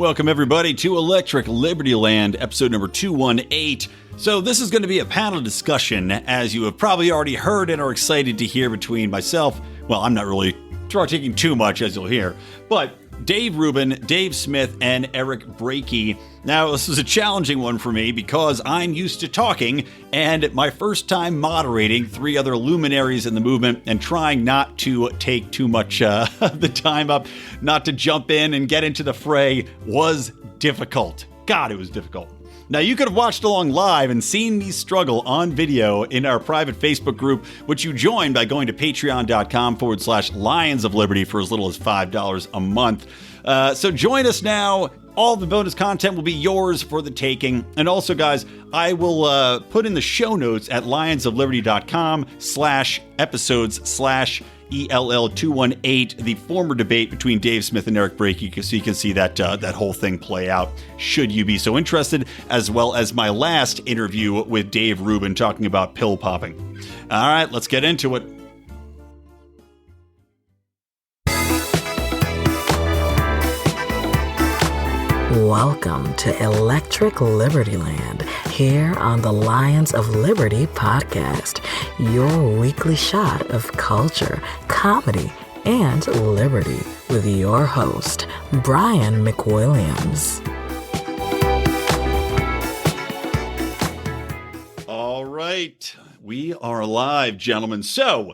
Welcome, everybody, to Electric Libertyland, episode number 218. So this is going to be a panel discussion, as you have probably already heard and are excited to hear, between myself, well, I'm not really taking too much, as you'll hear, but Dave Rubin, Dave Smith, and Eric Brakey. Now, this is a challenging one for me because I'm used to talking, and my first time moderating three other luminaries in the movement and trying not to take too much of the time up, not to jump in and get into the fray was difficult. God, it was difficult. Now, you could have watched along live and seen me struggle on video in our private Facebook group, which you join by going to patreon.com/Lions of Liberty for as little as $5 a month. So join us now. All the bonus content will be yours for the taking. And also, guys, I will put in the show notes at lionsofliberty.com/episodes/ELL218, the former debate between Dave Smith and Eric Brakey, so you can see that whole thing play out, should you be so interested, as well as my last interview with Dave Rubin talking about pill popping. All right, let's get into it. Welcome to Electric Libertyland, here on the Lions of Liberty podcast, your weekly shot of culture, comedy, and liberty with your host, Brian McWilliams. All right, we are live, gentlemen. So,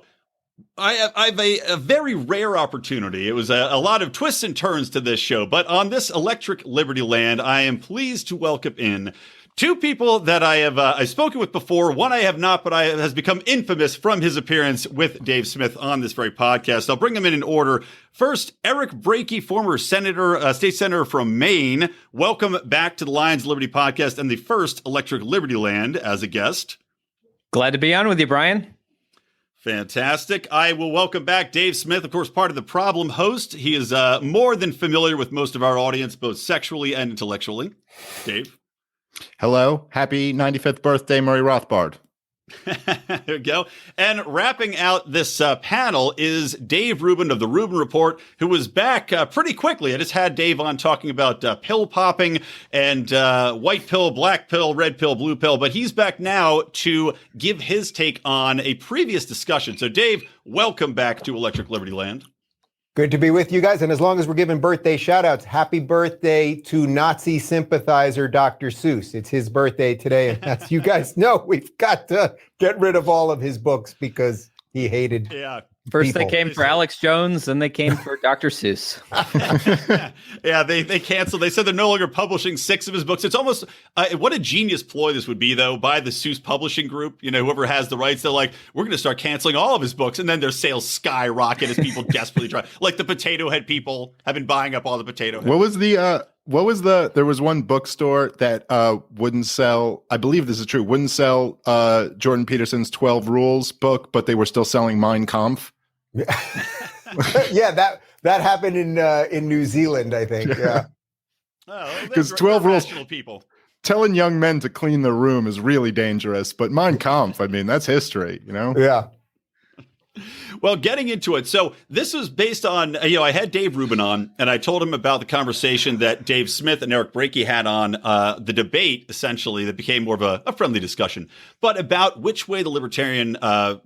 I have a very rare opportunity. It was a lot of twists and turns to this show, but on this Electric Libertyland, I am pleased to welcome in two people that I have I've spoken with before. One I have not, but has become infamous from his appearance with Dave Smith on this very podcast. I'll bring them in order. First, Eric Brakey, former senator, state senator from Maine. Welcome back to the Lions of Liberty podcast and the first Electric Libertyland as a guest. Glad to be on with you, Brian. Fantastic. I will welcome back Dave Smith, of course, part of the Problem host. He is more than familiar with most of our audience, both sexually and intellectually. Dave. Hello. Happy 95th birthday, Murray Rothbard. There we go. And wrapping out this panel is Dave Rubin of the Rubin Report, who was back pretty quickly. I just had Dave on talking about pill popping and white pill, black pill, red pill, blue pill, but he's back now to give his take on a previous discussion. So Dave, welcome back to Electric Libertyland. Good to be with you guys. And as long as we're giving birthday shout outs, happy birthday to Nazi sympathizer Dr. Seuss. It's his birthday today. And as you guys know, we've got to get rid of all of his books because he hated First people. They came for Alex Jones, then they came for Dr. Seuss. Yeah, they canceled. They said they're no longer publishing 6 of his books. It's almost, what a genius ploy this would be, though, by the Seuss publishing group. You know, whoever has the rights, they're like, we're going to start canceling all of his books. And then their sales skyrocket as people desperately try. Like the Potato Head people have been buying up all the Potato Head. There was one bookstore that wouldn't sell, I believe this is true, wouldn't sell Jordan Peterson's 12 Rules book, but they were still selling Mein Kampf. Yeah, that happened in New Zealand, I think. Yeah. Because 12 Rules, people. telling young men to clean their room is really dangerous, but Mein Kampf, I mean, that's history, you know? Yeah. Well, getting into it. So this was based on, I had Dave Rubin on, and I told him about the conversation that Dave Smith and Eric Brakey had on the debate, essentially, that became more of a friendly discussion, but about which way the libertarian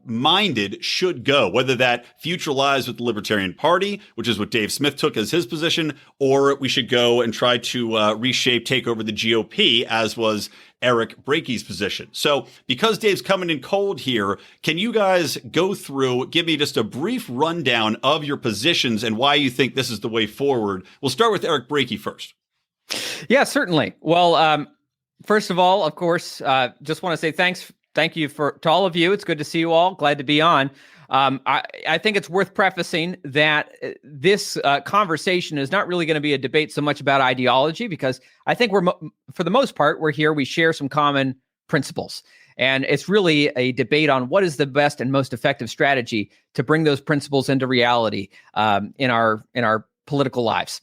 minded should go, whether that future lies with the Libertarian Party, which is what Dave Smith took as his position, or we should go and try to take over the GOP, as was Eric Brakey's position. So because Dave's coming in cold here, can you guys go through, give me just a brief rundown of your positions and why you think this is the way forward? We'll start with Eric Brakey first. Yeah, certainly. Well, first of all, of course, just want to say thank you to all of you. It's good to see you all. Glad to be on. I think it's worth prefacing that this conversation is not really going to be a debate so much about ideology, because I think for the most part, we share some common principles. And it's really a debate on what is the best and most effective strategy to bring those principles into reality in our political lives.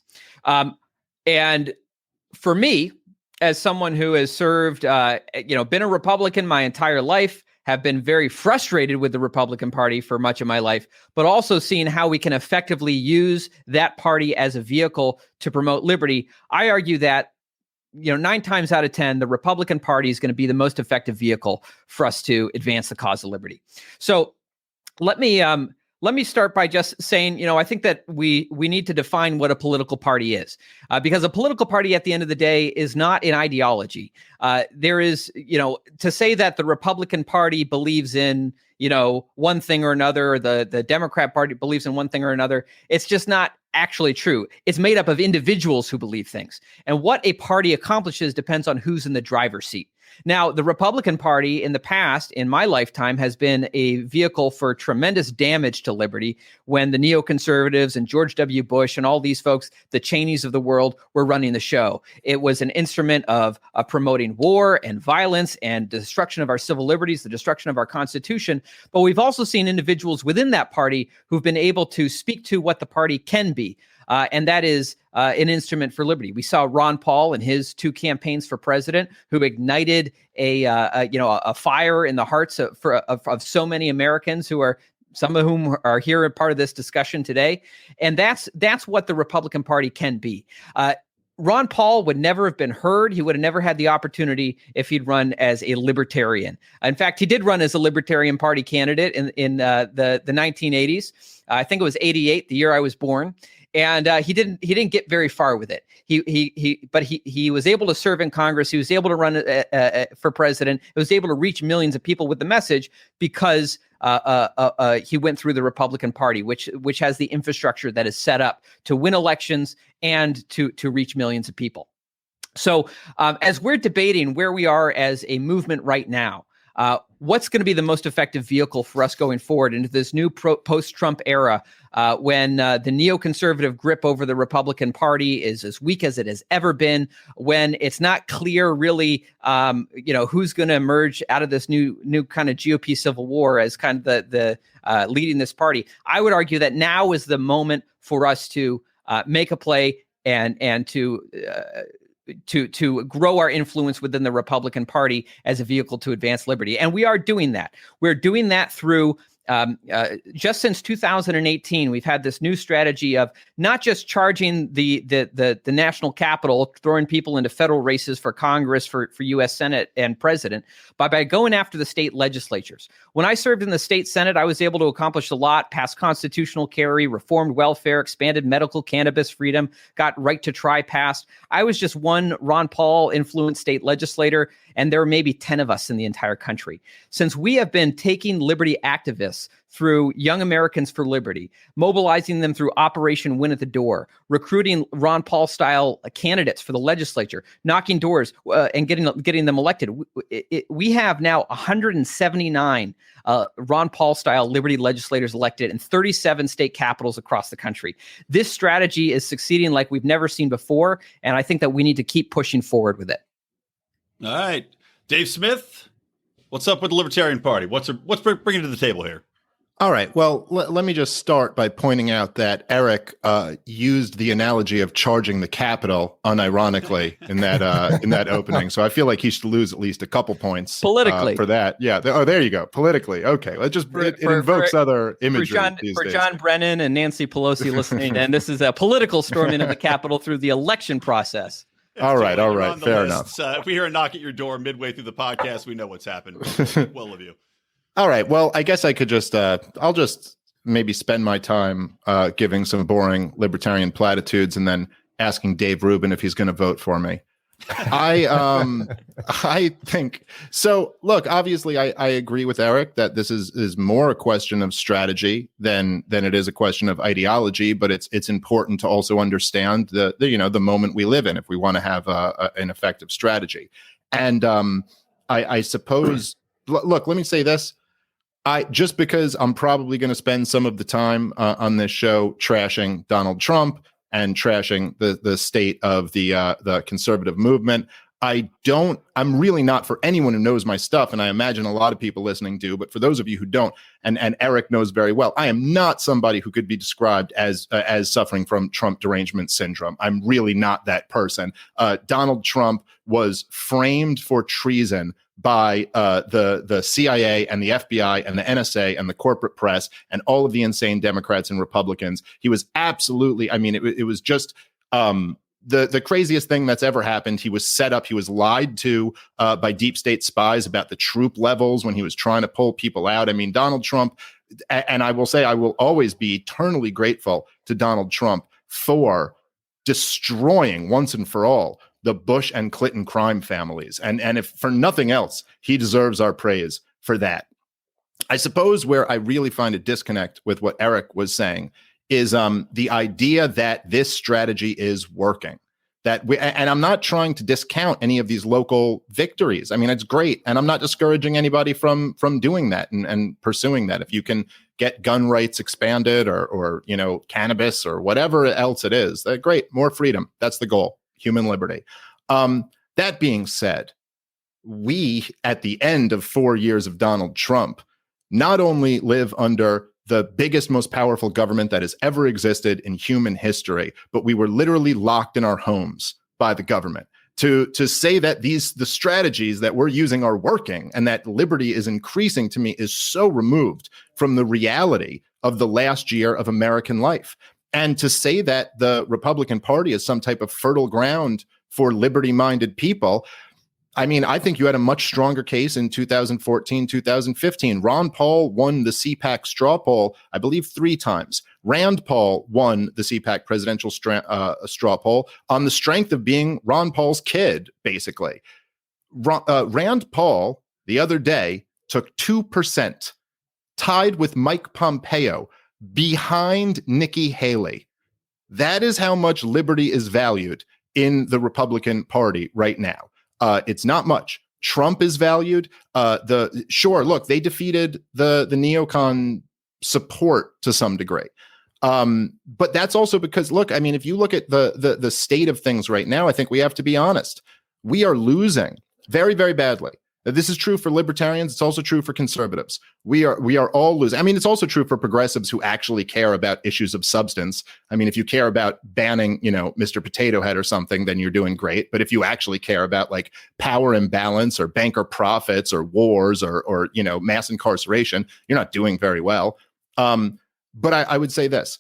And for me, as someone who has served, been a Republican my entire life, have been very frustrated with the Republican Party for much of my life, but also seeing how we can effectively use that party as a vehicle to promote liberty. I argue that 9 times out of 10, the Republican Party is going to be the most effective vehicle for us to advance the cause of liberty. So let me start by just saying, I think that we need to define what a political party is, because a political party at the end of the day is not an ideology. There is, to say that the Republican Party believes in, one thing or another, or the Democrat Party believes in one thing or another. It's just not actually true. It's made up of individuals who believe things. And what a party accomplishes depends on who's in the driver's seat. Now, the Republican Party in the past, in my lifetime, has been a vehicle for tremendous damage to liberty when the neoconservatives and George W. Bush and all these folks, the Cheneys of the world, were running the show. It was an instrument of promoting war and violence and destruction of our civil liberties, the destruction of our Constitution. But we've also seen individuals within that party who've been able to speak to what the party can be. And that is an instrument for liberty. We saw Ron Paul in his 2 campaigns for president, who ignited a fire in the hearts of so many Americans, who are, some of whom are here and part of this discussion today. And that's what the Republican Party can be. Ron Paul would never have been heard. He would have never had the opportunity if he'd run as a libertarian. In fact, he did run as a Libertarian Party candidate in the 1980s. I think it was 88, the year I was born. And he didn't get very far with it. But he was able to serve in Congress. He was able to run for president. He was able to reach millions of people with the message because he went through the Republican Party, which has the infrastructure that is set up to win elections and to reach millions of people. So as we're debating where we are as a movement right now, what's going to be the most effective vehicle for us going forward into this new post-Trump era, when the neoconservative grip over the Republican Party is as weak as it has ever been, when it's not clear really, who's going to emerge out of this new kind of GOP civil war as kind of the leading this party. I would argue that now is the moment for us to make a play and to grow our influence within the Republican Party as a vehicle to advance liberty. And we are doing that. We're doing that through just since 2018, we've had this new strategy of not just charging the national capital, throwing people into federal races for Congress, for U.S. Senate and president, but by going after the state legislatures. When I served in the state Senate, I was able to accomplish a lot, pass constitutional carry, reformed welfare, expanded medical cannabis freedom, got right to try passed. I was just one Ron Paul influenced state legislator, and there were maybe 10 of us in the entire country. Since we have been taking liberty activists through Young Americans for Liberty, mobilizing them through Operation Win at the Door, recruiting Ron Paul style candidates for the legislature, knocking doors and getting them elected. We have now 179 Ron Paul style liberty legislators elected in 37 state capitals across the country. This strategy is succeeding like we've never seen before, and I think that we need to keep pushing forward with it. All right, Dave Smith, what's up with the Libertarian Party? What's bringing to the table here? All right. Well, let me just start by pointing out that Eric used the analogy of charging the Capitol unironically in that opening. So I feel like he should lose at least a couple points politically for that. Yeah. There you go. Politically. Okay. Let's just it invokes other imagery for John Brennan and Nancy Pelosi listening. And this is a political storming of the Capitol through the election process. All right. Fair enough. If we hear a knock at your door midway through the podcast, we know what's happened. Well of you. All right. Well, I guess I could just I'll just maybe spend my time giving some boring libertarian platitudes and then asking Dave Rubin if he's going to vote for me. I think so. Look, obviously, I agree with Eric that this is more a question of strategy than it is a question of ideology. But it's important to also understand the moment we live in if we want to have an effective strategy. And I suppose, look, let me say this. Just because I'm probably going to spend some of the time on this show trashing Donald Trump and trashing the state of the conservative movement, I'm really not, for anyone who knows my stuff, and I imagine a lot of people listening do, but for those of you who don't, and Eric knows very well, I am not somebody who could be described as suffering from Trump derangement syndrome. I'm really not that person. Donald Trump was framed for treason by the CIA and the FBI and the NSA and the corporate press and all of the insane Democrats and Republicans. He was absolutely, I mean, it was just the craziest thing that's ever happened. He was set up, he was lied to by deep state spies about the troop levels when he was trying to pull people out. I mean, Donald Trump, and I will say I will always be eternally grateful to Donald Trump for destroying once and for all the Bush and Clinton crime families. And if for nothing else, he deserves our praise for that. I suppose where I really find a disconnect with what Eric was saying is the idea that this strategy is working. And I'm not trying to discount any of these local victories. I mean, it's great. And I'm not discouraging anybody from doing that and pursuing that. If you can get gun rights expanded or cannabis or whatever else it is, great, more freedom. That's the goal. Human liberty. That being said, we, at the end of 4 years of Donald Trump, not only live under the biggest, most powerful government that has ever existed in human history, but we were literally locked in our homes by the government. To say that the strategies that we're using are working and that liberty is increasing, to me, is so removed from the reality of the last year of American life. And to say that the Republican Party is some type of fertile ground for liberty-minded people, I mean, I think you had a much stronger case in 2014, 2015. Ron Paul won the CPAC straw poll, I believe, 3 times. Rand Paul won the CPAC presidential straw poll on the strength of being Ron Paul's kid, basically. Rand Paul, the other day, took 2%, tied with Mike Pompeo, behind Nikki Haley. That is how much liberty is valued in the Republican Party right now. It's not much. Trump is valued. Look, they defeated the neocon support to some degree. But that's also because, look, I mean, if you look at the state of things right now, I think we have to be honest. We are losing very, very badly. This is true for libertarians. It's also true for conservatives. We are all losing. I mean, it's also true for progressives who actually care about issues of substance. I mean, if you care about banning, Mr. Potato Head or something, then you're doing great. But if you actually care about like power imbalance or banker profits or wars or mass incarceration, you're not doing very well. But I would say this.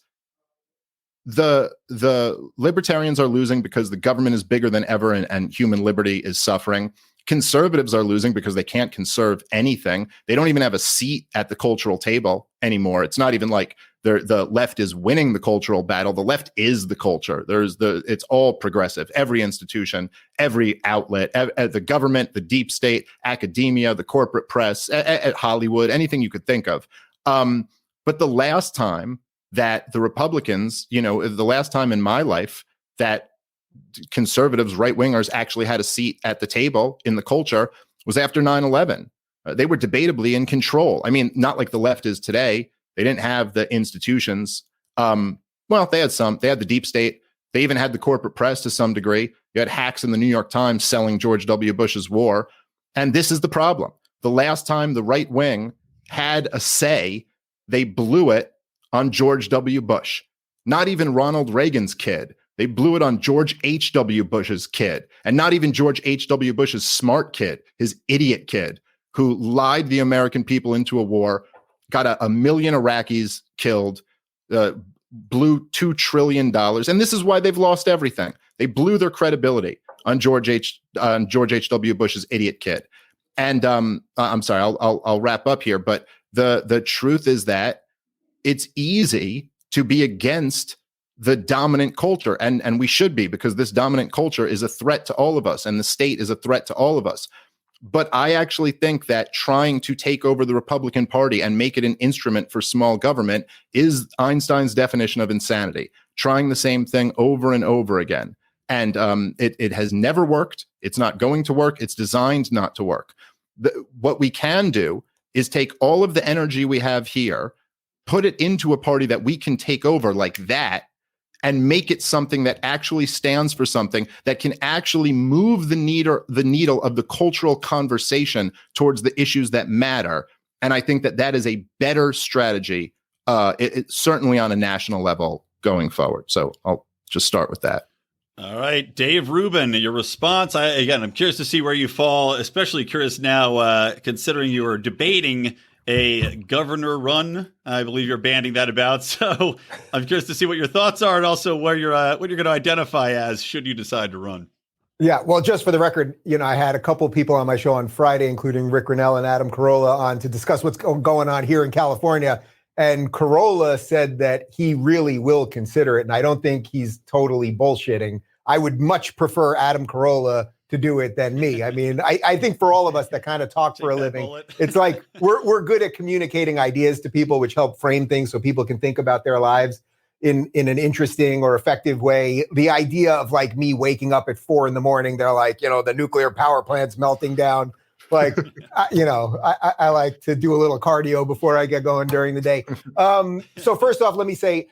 The libertarians are losing because the government is bigger than ever and human liberty is suffering. Conservatives are losing because they can't conserve anything. They don't even have a seat at the cultural table anymore. It's not even like the left is winning the cultural battle. The left is the culture. It's all progressive. Every institution, every outlet, the government, the deep state, academia, the corporate press, at Hollywood, anything you could think of. But the last time that the Republicans, the last time in my life that conservatives, right-wingers actually had a seat at the table in the culture was after 9/11. They were debatably in control. I mean, not like the left is today. They didn't have the institutions. They had some. They had the deep state. They even had the corporate press to some degree. You had hacks in the New York Times selling George W. Bush's war. And this is the problem. The last time the right wing had a say, they blew it on George W. Bush. Not even Ronald Reagan's kid. They blew it on George H.W. Bush's kid, and not even George H.W. Bush's smart kid, his idiot kid, who lied the American people into a war, got a million Iraqis killed, blew $2 trillion. And this is why they've lost everything. They blew their credibility on George H.W. Bush's idiot kid. And I'm sorry, I'll wrap up here. But the truth is that it's easy to be against the dominant culture. And we should be, because this dominant culture is a threat to all of us, and the state is a threat to all of us. But I actually think that trying to take over the Republican Party and make it an instrument for small government is Einstein's definition of insanity, trying the same thing over and over again. And it has never worked. It's not going to work. It's designed not to work. What we can do is take all of the energy we have here, put it into a party that we can take over like that, and make it something that actually stands for something that can actually move the needle of the cultural conversation towards the issues that matter. And I think that is a better strategy, certainly on a national level going forward. So I'll just start with that. All right, Dave Rubin, your response. I'm curious to see where you fall, especially curious now, considering you are debating a governor run. I believe you're banding that about. So I'm curious to see what your thoughts are and also where what you're going to identify as should you decide to run. Yeah, well, just for the record, I had a couple people on my show on Friday, including Rick Grinnell and Adam Carolla, on to discuss what's going on here in California. And Carolla said that he really will consider it. And I don't think he's totally bullshitting. I would much prefer Adam Carolla to do it than me. I mean, I think for all of us that kind of talk for a living, it's like we're good at communicating ideas to people, which help frame things so people can think about their lives in an interesting or effective way. The idea of like me waking up at 4 a.m, they're like, the nuclear power plant's melting down. Like, I like to do a little cardio before I get going during the day. So first off, let me say,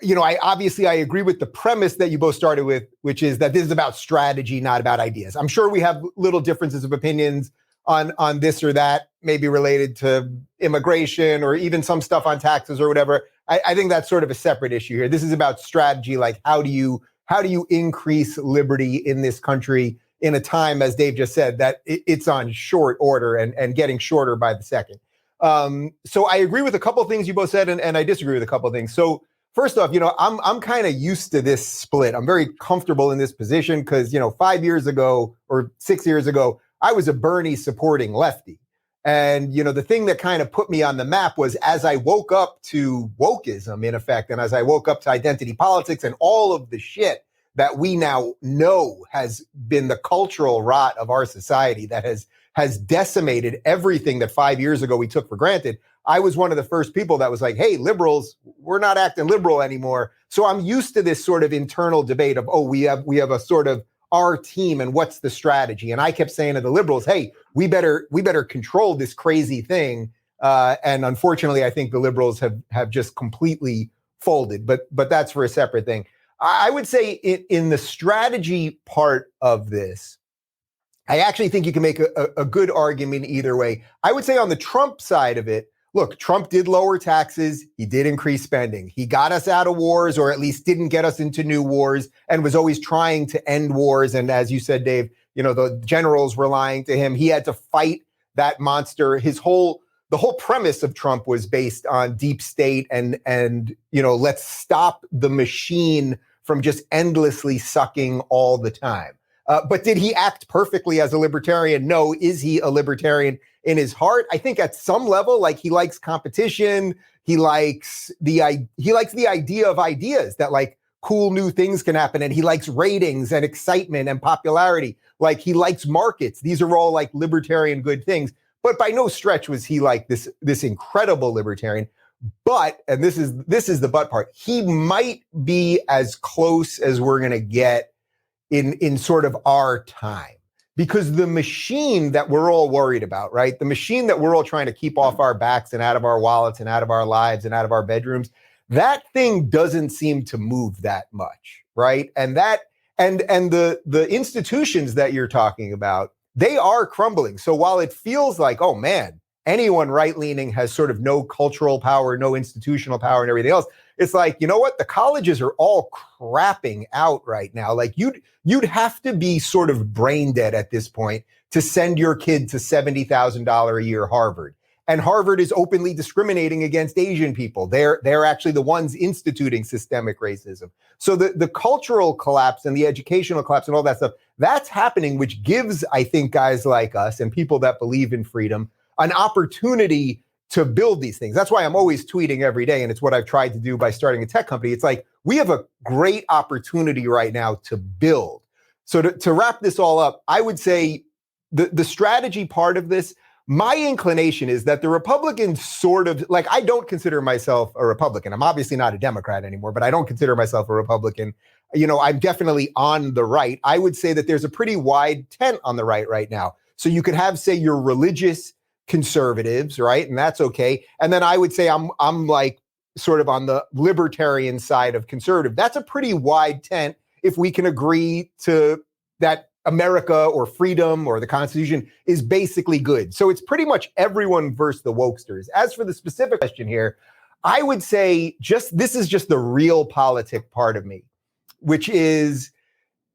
I agree with the premise that you both started with, which is that this is about strategy, not about ideas. I'm sure we have little differences of opinions on this or that, maybe related to immigration or even some stuff on taxes or whatever. I think that's sort of a separate issue here. This is about strategy, like how do you increase liberty in this country in a time, as Dave just said, that it's on short order and getting shorter by the second. So I agree with a couple of things you both said, and I disagree with a couple of things. So first off, I'm kind of used to this split. I'm very comfortable in this position because, 5 years ago or 6 years ago, I was a Bernie supporting lefty. And, the thing that kind of put me on the map was as I woke up to wokeism, in effect, and as I woke up to identity politics and all of the shit that we now know has been the cultural rot of our society that has decimated everything that 5 years ago we took for granted. I was one of the first people that was like, hey, liberals, we're not acting liberal anymore. So I'm used to this sort of internal debate of, we have a sort of our team and what's the strategy. And I kept saying to the liberals, hey, we better control this crazy thing. And unfortunately, I think the liberals have just completely folded, but that's for a separate thing. I would say in the strategy part of this, I actually think you can make a good argument either way. I would say on the Trump side of it, look, Trump did lower taxes. He did increase spending. He got us out of wars, or at least didn't get us into new wars, and was always trying to end wars. And as you said, Dave, the generals were lying to him. He had to fight that monster. The whole premise of Trump was based on deep state and let's stop the machine from just endlessly sucking all the time. But did he act perfectly as a libertarian? No. Is he a libertarian in his heart? I think at some level, like he likes competition. He likes the idea of ideas that like cool new things can happen. And he likes ratings and excitement and popularity. Like he likes markets. These are all like libertarian good things. But by no stretch was he like this incredible libertarian. But, and this is the but part, he might be as close as we're going to get in sort of our time, because the machine that we're all worried about, right? The machine that we're all trying to keep off our backs and out of our wallets and out of our lives and out of our bedrooms, that thing doesn't seem to move that much, right? And the institutions that you're talking about, they are crumbling. So while it feels like, oh man, anyone right-leaning has sort of no cultural power, no institutional power and everything else, it's like, you know what? The colleges are all crapping out right now. Like you'd have to be sort of brain dead at this point to send your kid to $70,000 a year Harvard. And Harvard is openly discriminating against Asian people. They're actually the ones instituting systemic racism. So the cultural collapse and the educational collapse and all that stuff, that's happening, which gives, I think, guys like us and people that believe in freedom an opportunity to build these things. That's why I'm always tweeting every day. And it's what I've tried to do by starting a tech company. It's like, we have a great opportunity right now to build. So to wrap this all up, I would say the strategy part of this, my inclination is that the Republicans sort of, like, I don't consider myself a Republican. I'm obviously not a Democrat anymore, but I don't consider myself a Republican. I'm definitely on the right. I would say that there's a pretty wide tent on the right now. So you could have, say, your religious conservatives, right? And that's okay. And then I would say I'm like sort of on the libertarian side of conservative. That's a pretty wide tent if we can agree to that America or freedom or the Constitution is basically good. So it's pretty much everyone versus the wokesters. As for the specific question here, I would say this is just the real politic part of me, which is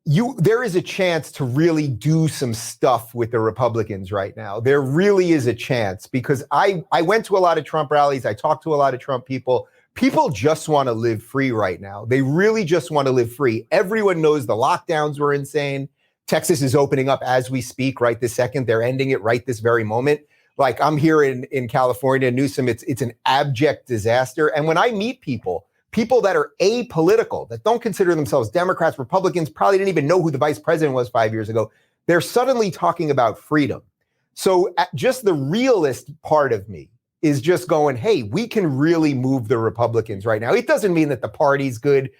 there is a chance to really do some stuff with the Republicans right now. There really is a chance, because I went to a lot of Trump rallies. I talked to a lot of Trump people. People just want to live free right now. They really just want to live free. Everyone knows the lockdowns were insane. Texas is opening up as we speak right this second. They're ending it right this very moment. Like, I'm here in California, Newsom, it's an abject disaster. And when I meet people that are apolitical, that don't consider themselves Democrats, Republicans, probably didn't even know who the vice president was 5 years ago, they're suddenly talking about freedom. So just the realist part of me is just going, hey, we can really move the Republicans right now. It doesn't mean that the party's good.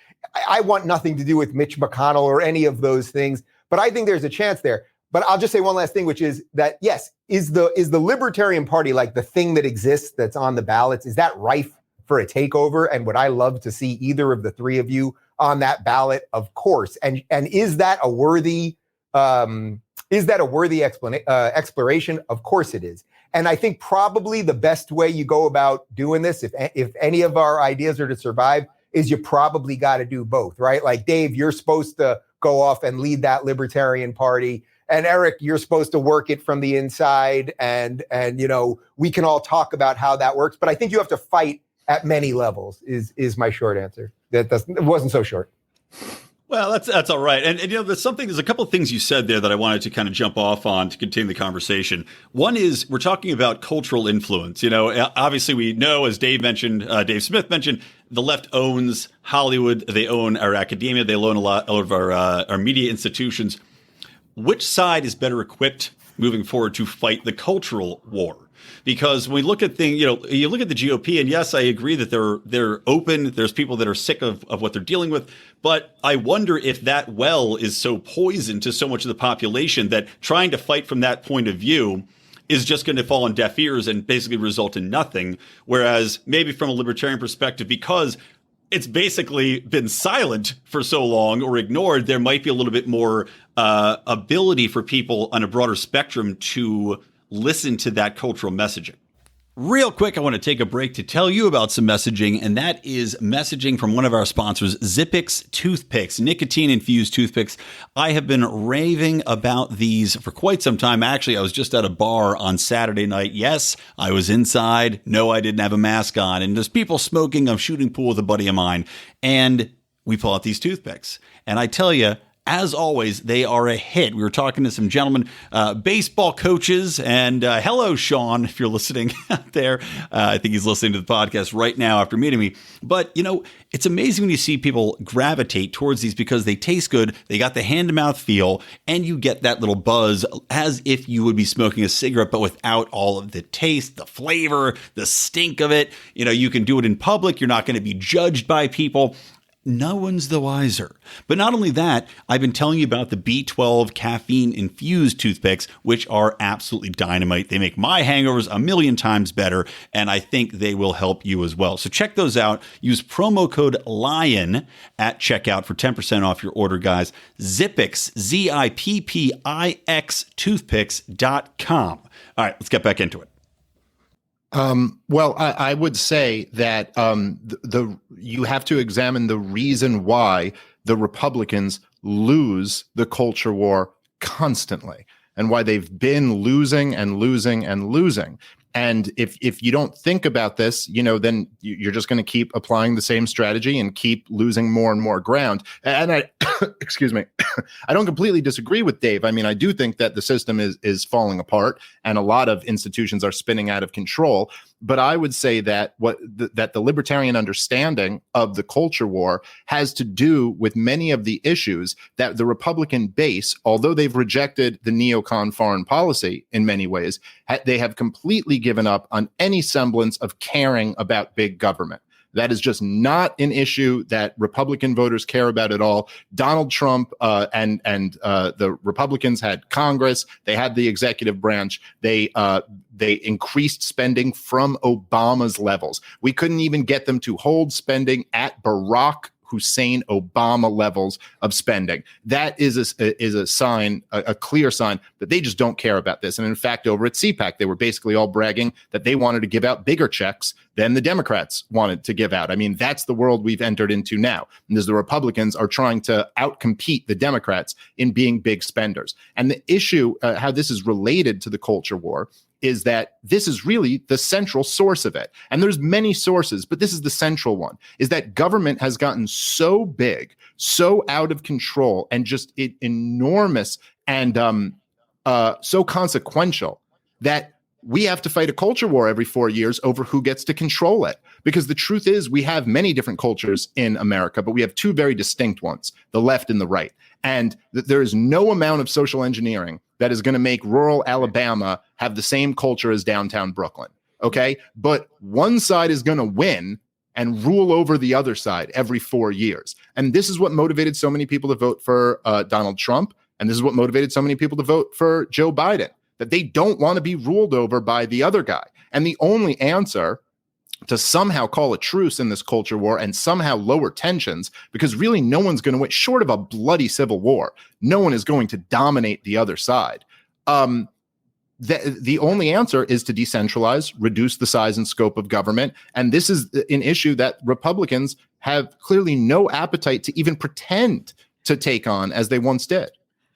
I want nothing to do with Mitch McConnell or any of those things, but I think there's a chance there. But I'll just say one last thing, which is that, yes, is the Libertarian Party, like the thing that exists that's on the ballots, is that rife for a takeover? And would I love to see either of the three of you on that ballot? Of course. And is that a worthy exploration? Of course it is. And I think probably the best way you go about doing this, if any of our ideas are to survive, is you probably got to do both, right? Like, Dave, you're supposed to go off and lead that Libertarian Party. And Eric, you're supposed to work it from the inside. And we can all talk about how that works. But I think you have to fight at many levels is my short answer. It wasn't so short. Well, that's all right. And there's a couple of things you said there that I wanted to kind of jump off on to continue the conversation. One is, we're talking about cultural influence. Obviously we know, as Dave Smith mentioned, the left owns Hollywood. They own our academia. They own a lot of our media institutions. Which side is better equipped moving forward to fight the cultural war? Because when we look at things, you look at the GOP, and yes, I agree that they're open. There's people that are sick of what they're dealing with. But I wonder if that well is so poisoned to so much of the population that trying to fight from that point of view is just going to fall on deaf ears and basically result in nothing. Whereas maybe from a libertarian perspective, because it's basically been silent for so long or ignored, there might be a little bit more ability for people on a broader spectrum to listen to that cultural messaging. Real quick, I want to take a break to tell you about some messaging, and that is messaging from one of our sponsors, Zippix Toothpicks, nicotine-infused toothpicks. I have been raving about these for quite some time. Actually, I was just at a bar on Saturday night. Yes, I was inside. No, I didn't have a mask on. And there's people smoking. I'm shooting pool with a buddy of mine. And we pull out these toothpicks. And I tell you, as always, they are a hit. We were talking to some gentlemen, baseball coaches, and hello, Sean, if you're listening out there. I think he's listening to the podcast right now after meeting me. But, it's amazing when you see people gravitate towards these because they taste good, they got the hand-to-mouth feel, and you get that little buzz as if you would be smoking a cigarette, but without all of the taste, the flavor, the stink of it. You can do it in public. You're not going to be judged by people. No one's the wiser. But not only that, I've been telling you about the B12 caffeine-infused toothpicks, which are absolutely dynamite. They make my hangovers a million times better, and I think they will help you as well. So check those out. Use promo code LION at checkout for 10% off your order, guys. Zippix, Zippix, toothpicks.com. All right, let's get back into it. Well, I would say that you have to examine the reason why the Republicans lose the culture war constantly and why they've been losing and losing and losing. And if you don't think about this, then you're just going to keep applying the same strategy and keep losing more and more ground. And I, excuse me, I don't completely disagree with Dave. I mean, I do think that the system is falling apart and a lot of institutions are spinning out of control. But I would say that that the libertarian understanding of the culture war has to do with many of the issues that the Republican base, although they've rejected the neocon foreign policy in many ways, they have completely given up on any semblance of caring about big government. That is just not an issue that Republican voters care about at all. Donald Trump and the Republicans had Congress. They had the executive branch. They increased spending from Obama's levels. We couldn't even get them to hold spending at Barack Hussein Obama levels of spending. That is a sign, a clear sign that they just don't care about this. And in fact, over at CPAC, they were basically all bragging that they wanted to give out bigger checks than the Democrats wanted to give out. I mean, that's the world we've entered into now. And as the Republicans are trying to outcompete the Democrats in being big spenders. And the issue, how this is related to the culture war, is that this is really the central source of it. And there's many sources, but this is the central one, is that government has gotten so big, so out of control, and just enormous and so consequential that we have to fight a culture war every 4 years over who gets to control it. Because the truth is, we have many different cultures in America, but we have two very distinct ones, the left and the right. And there is no amount of social engineering that is going to make rural Alabama have the same culture as downtown Brooklyn. Okay. But one side is going to win and rule over the other side every 4 years. And this is what motivated so many people to vote for Donald Trump. And this is what motivated so many people to vote for Joe Biden, that they don't want to be ruled over by the other guy. And the only answer to somehow call a truce in this culture war and somehow lower tensions, because really no one's going to win, short of a bloody civil war, no one is going to dominate the other side. The only answer is to decentralize, reduce the size and scope of government. And this is an issue that Republicans have clearly no appetite to even pretend to take on as they once did.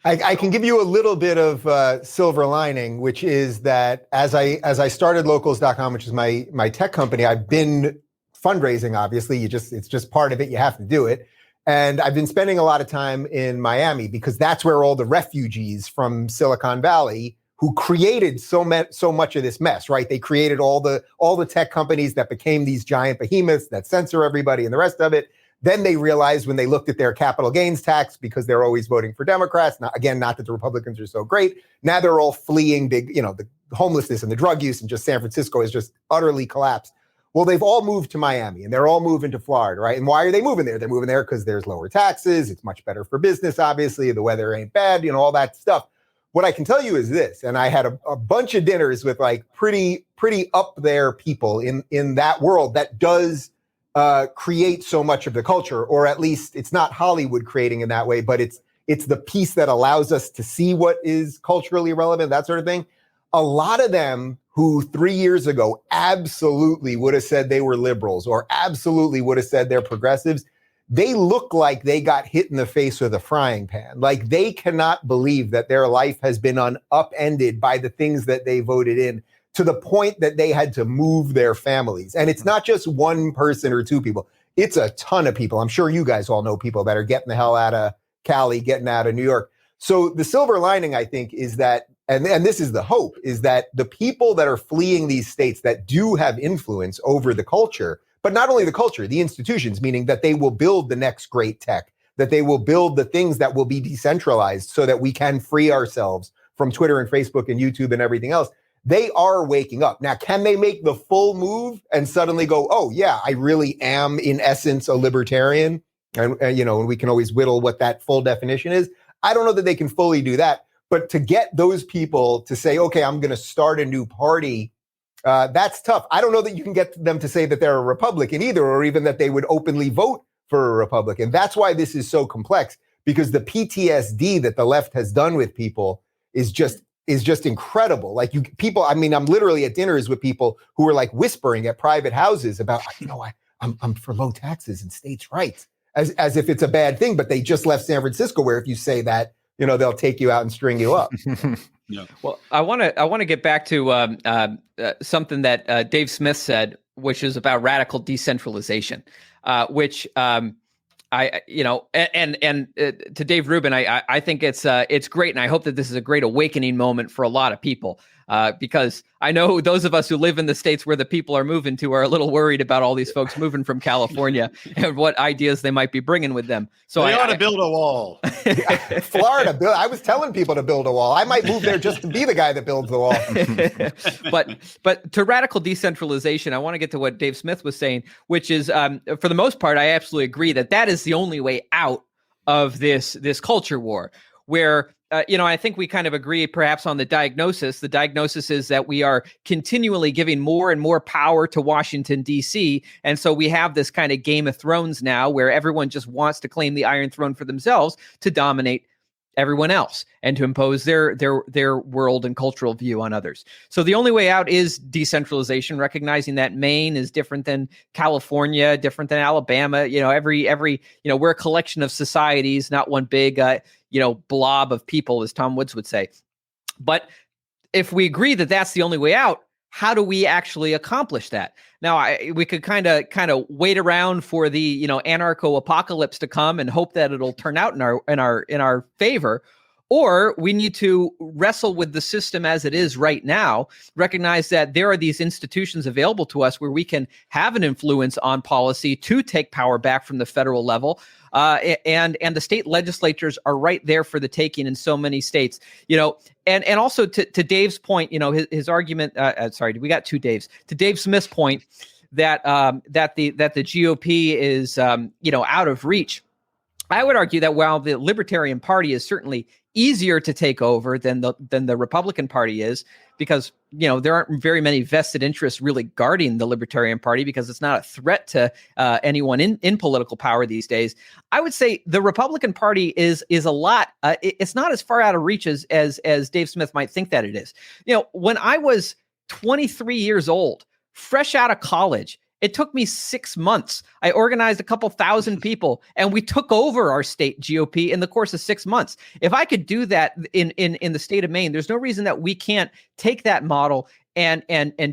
I can give you a little bit of silver lining, which is that as I started locals.com, which is my tech company, I've been fundraising, obviously. It's just part of it. You have to do it. And I've been spending a lot of time in Miami because that's where all the refugees from Silicon Valley who created so much of this mess, right? They created all the tech companies that became these giant behemoths that censor everybody and the rest of it. Then they realized when they looked at their capital gains tax, because they're always voting for Democrats, not that the Republicans are so great. Now they're all fleeing the homelessness and the drug use, and just San Francisco has just utterly collapsed. Well, they've all moved to Miami and they're all moving to Florida, right? And why are they moving there? They're moving there because there's lower taxes. It's much better for business, obviously. The weather ain't bad, all that stuff. What I can tell you is this, and I had a bunch of dinners with like pretty up there people in that world that does create so much of the culture, or at least it's not Hollywood creating in that way, but it's the piece that allows us to see what is culturally relevant, that sort of thing. A lot of them who 3 years ago absolutely would have said they were liberals or absolutely would have said they're progressives, they look like they got hit in the face with a frying pan. Like they cannot believe that their life has been upended by the things that they voted in, to the point that they had to move their families. And it's not just one person or two people. It's a ton of people. I'm sure you guys all know people that are getting the hell out of Cali, getting out of New York. So the silver lining, I think, is that, and this is the hope, is that the people that are fleeing these states that do have influence over the culture, but not only the culture, the institutions, meaning that they will build the next great tech, that they will build the things that will be decentralized so that we can free ourselves from Twitter and Facebook and YouTube and everything else. They are waking up. Now, can they make the full move and suddenly go, oh, yeah, I really am, in essence, a libertarian? And we can always whittle what that full definition is. I don't know that they can fully do that. But to get those people to say, okay, I'm going to start a new party, that's tough. I don't know that you can get them to say that they're a Republican either, or even that they would openly vote for a Republican. That's why this is so complex, because the PTSD that the left has done with people is just incredible. Like I'm literally at dinners with people who are like whispering at private houses about, I'm for low taxes and states' rights, as if it's a bad thing, but they just left San Francisco, where if you say that, they'll take you out and string you up. Yeah. Well, I want to get back to something that Dave Smith said, which is about radical decentralization, which to Dave Rubin, I think it's great, and I hope that this is a great awakening moment for a lot of people, because I know those of us who live in the states where the people are moving to are a little worried about all these folks moving from California and what ideas they might be bringing with them. So they ought to build a wall. Florida, I was telling people to build a wall. I might move there just to be the guy that builds the wall. But to radical decentralization, I want to get to what Dave Smith was saying, which is, for the most part, I absolutely agree that is the only way out of this culture war, where I think we kind of agree perhaps on the diagnosis. The diagnosis is that we are continually giving more and more power to Washington, D.C. And so we have this kind of Game of Thrones now, where everyone just wants to claim the Iron Throne for themselves to dominate everyone else and to impose their world and cultural view on others. So the only way out is decentralization, recognizing that Maine is different than California, different than Alabama. Every we're a collection of societies, not one big blob of people, as Tom Woods would say. But if we agree that that's the only way out, how do we actually accomplish that? Now, we could kind of wait around for the anarcho-apocalypse to come and hope that it'll turn out in our favor, or we need to wrestle with the system as it is right now. Recognize that there are these institutions available to us where we can have an influence on policy to take power back from the federal level. And the state legislatures are right there for the taking in so many states, and also to Dave's point, his argument, we got two Daves, to Dave Smith's point that the GOP is, out of reach. I would argue that while the Libertarian Party is certainly easier to take over than the Republican Party is, because there aren't very many vested interests really guarding the Libertarian Party because it's not a threat to anyone in political power these days. I would say the Republican Party is a lot. It's not as far out of reach as Dave Smith might think that it is. When I was 23 years old, fresh out of college, it took me 6 months. I organized a couple thousand people and we took over our state GOP in the course of 6 months. If I could do that in the state of Maine, there's no reason that we can't take that model and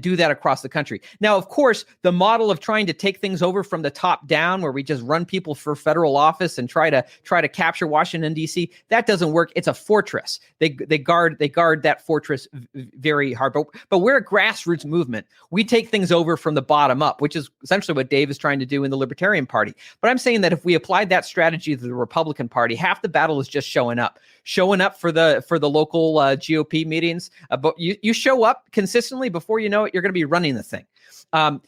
do that across the country. Now, of course, the model of trying to take things over from the top down, where we just run people for federal office and try to capture Washington, D.C., that doesn't work. It's a fortress. They guard that fortress very hard. But we're a grassroots movement. We take things over from the bottom up, which is essentially what Dave is trying to do in the Libertarian Party. But I'm saying that if we applied that strategy to the Republican Party, half the battle is just showing up for the local GOP meetings. But you show up consistently, before you know it, you're going to be running the thing. And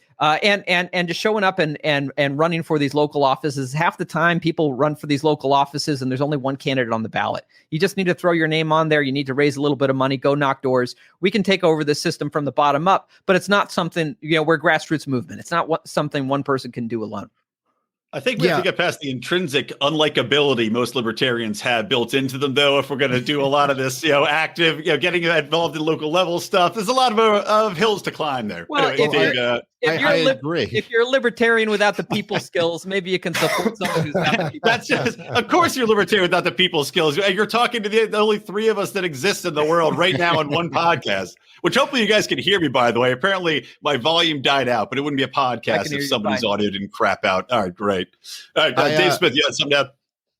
just showing up and running for these local offices. Half the time people run for these local offices and there's only one candidate on the ballot. You just need to throw your name on there. You need to raise a little bit of money, go knock doors. We can take over the system from the bottom up, but it's not something, we're a grassroots movement. It's not something one person can do alone. I think we have to get past the intrinsic unlikability most libertarians have built into them, though, if we're going to do a lot of this, active, getting involved in local level stuff. There's a lot of hills to climb there. Well, anyway, I agree. If you're a libertarian without the people skills, maybe you can support someone who's got the people. That's just, of course, you're a libertarian without the people skills. You're talking to the only three of us that exist in the world right now on one podcast, which hopefully you guys can hear me, by the way. Apparently, my volume died out, but it wouldn't be a podcast if somebody's audio didn't crap out. All right, great. All right, Dave Smith, you had something to add?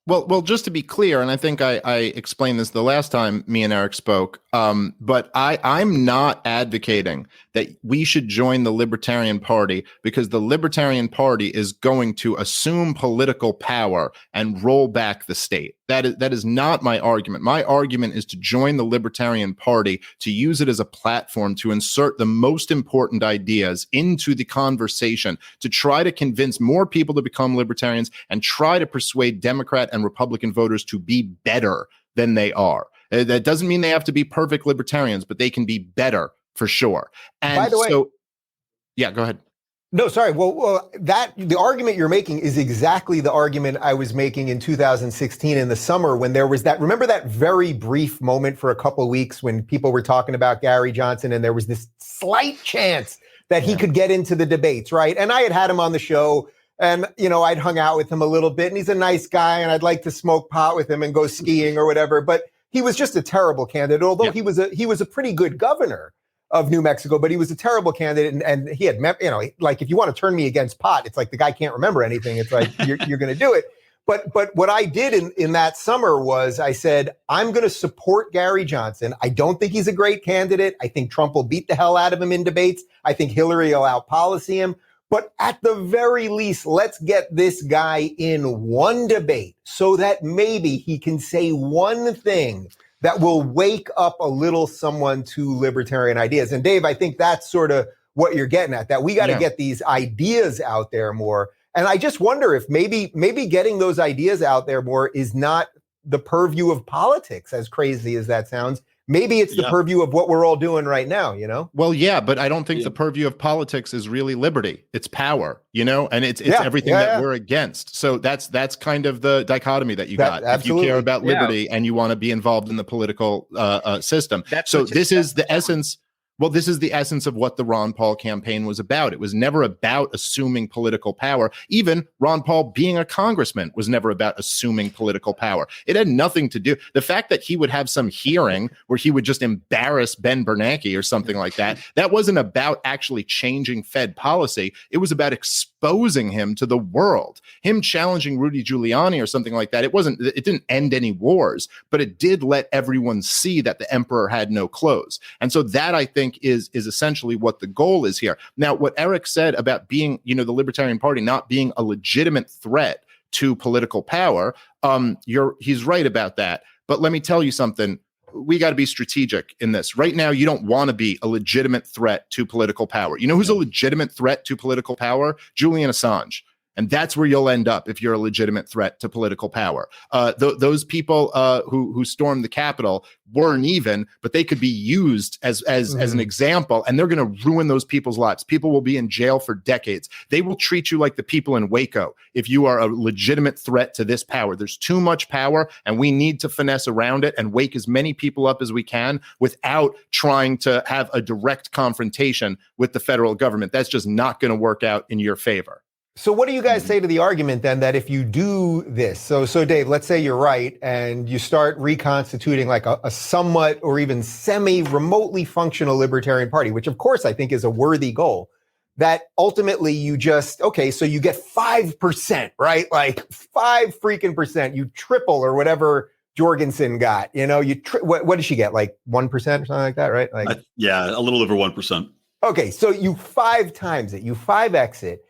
Well, just to be clear, and I think I explained this the last time me and Eric spoke, but I'm not advocating that we should join the Libertarian Party because the Libertarian Party is going to assume political power and roll back the state. That is not my argument. My argument is to join the Libertarian Party, to use it as a platform to insert the most important ideas into the conversation, to try to convince more people to become libertarians and try to persuade Democrat and Republican voters to be better than they are. That doesn't mean they have to be perfect libertarians, but they can be better for sure. And by the way, yeah, go ahead. No, sorry. Well, the argument you're making is exactly the argument I was making in 2016 in the summer when there was that. Remember that very brief moment for a couple of weeks when people were talking about Gary Johnson and there was this slight chance that he could get into the debates, right? And I had him on the show and, I'd hung out with him a little bit and he's a nice guy and I'd like to smoke pot with him and go skiing or whatever. But he was just a terrible candidate, although he was a pretty good governor of New Mexico, but he was a terrible candidate. And he had, like, if you want to turn me against pot, it's like the guy can't remember anything. It's like, you're going to do it. But what I did in that summer was I said, I'm going to support Gary Johnson. I don't think he's a great candidate. I think Trump will beat the hell out of him in debates. I think Hillary will out-policy him. But at the very least, let's get this guy in one debate so that maybe he can say one thing that will wake up a little someone to libertarian ideas. And Dave, I think that's sort of what you're getting at, that we got to get these ideas out there more. And I just wonder if maybe getting those ideas out there more is not the purview of politics, as crazy as that sounds. Maybe it's the purview of what we're all doing right now, you know? Well, yeah, but I don't think the purview of politics is really liberty. It's power, you know, and it's everything that we're against. So that's kind of the dichotomy that you got. Absolutely. If you care about liberty and you want to be involved in the political system. So this is the essence. Well, this is the essence of what the Ron Paul campaign was about. It was never about assuming political power. Even Ron Paul being a congressman was never about assuming political power. It had nothing to do. The fact that he would have some hearing where he would just embarrass Ben Bernanke or something like that, that wasn't about actually changing Fed policy. It was about exposing him to the world. Him challenging Rudy Giuliani or something like that. It didn't end any wars, but it did let everyone see that the emperor had no clothes. And so that, I think, is essentially what the goal is here. Now, what Eric said about being, the Libertarian Party not being a legitimate threat to political power, he's right about that. But let me tell you something. We got to be strategic in this. Right now, you don't want to be a legitimate threat to political power. You know who's a legitimate threat to political power? Julian Assange. And that's where you'll end up if you're a legitimate threat to political power. Those people who stormed the Capitol weren't even, but they could be used as an example, and they're going to ruin those people's lives. People will be in jail for decades. They will treat you like the people in Waco if you are a legitimate threat to this power. There's too much power, and we need to finesse around it and wake as many people up as we can without trying to have a direct confrontation with the federal government. That's just not going to work out in your favor. So what do you guys say to the argument then that if you do this, so Dave, let's say you're right and you start reconstituting like a somewhat or even semi-remotely functional libertarian party, which of course I think is a worthy goal, that ultimately you just, so you get 5%, right? Like 5 freaking percent, you triple or whatever Jorgensen got, what did she get? Like 1% or something like that, right? Like, a little over 1%. Okay, so you 5 times it, you 5x it,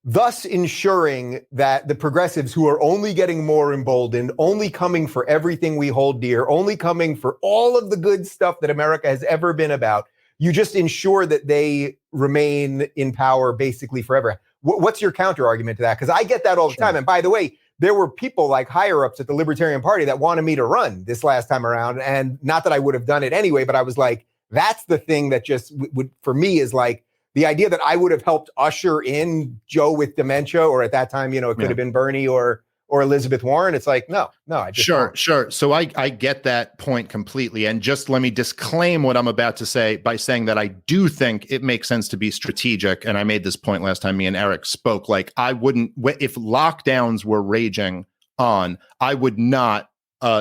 thus ensuring that the progressives who are only getting more emboldened, only coming for everything we hold dear, only coming for all of the good stuff that America has ever been about, you just ensure that they remain in power basically forever. What's your counter argument to that? Because I get that all the time. And by the way, there were people like higher ups at the Libertarian Party that wanted me to run this last time around. And not that I would have done it anyway, but I was like, that's the thing that just would, for me, is like, the idea that I would have helped usher in Joe with dementia, or at that time, it could have been Bernie or Elizabeth Warren. It's like, no, I just Sure. So I get that point completely. And just let me disclaim what I'm about to say by saying that I do think it makes sense to be strategic. And I made this point last time me and Eric spoke. Like, I wouldn't, if lockdowns were raging on, I would not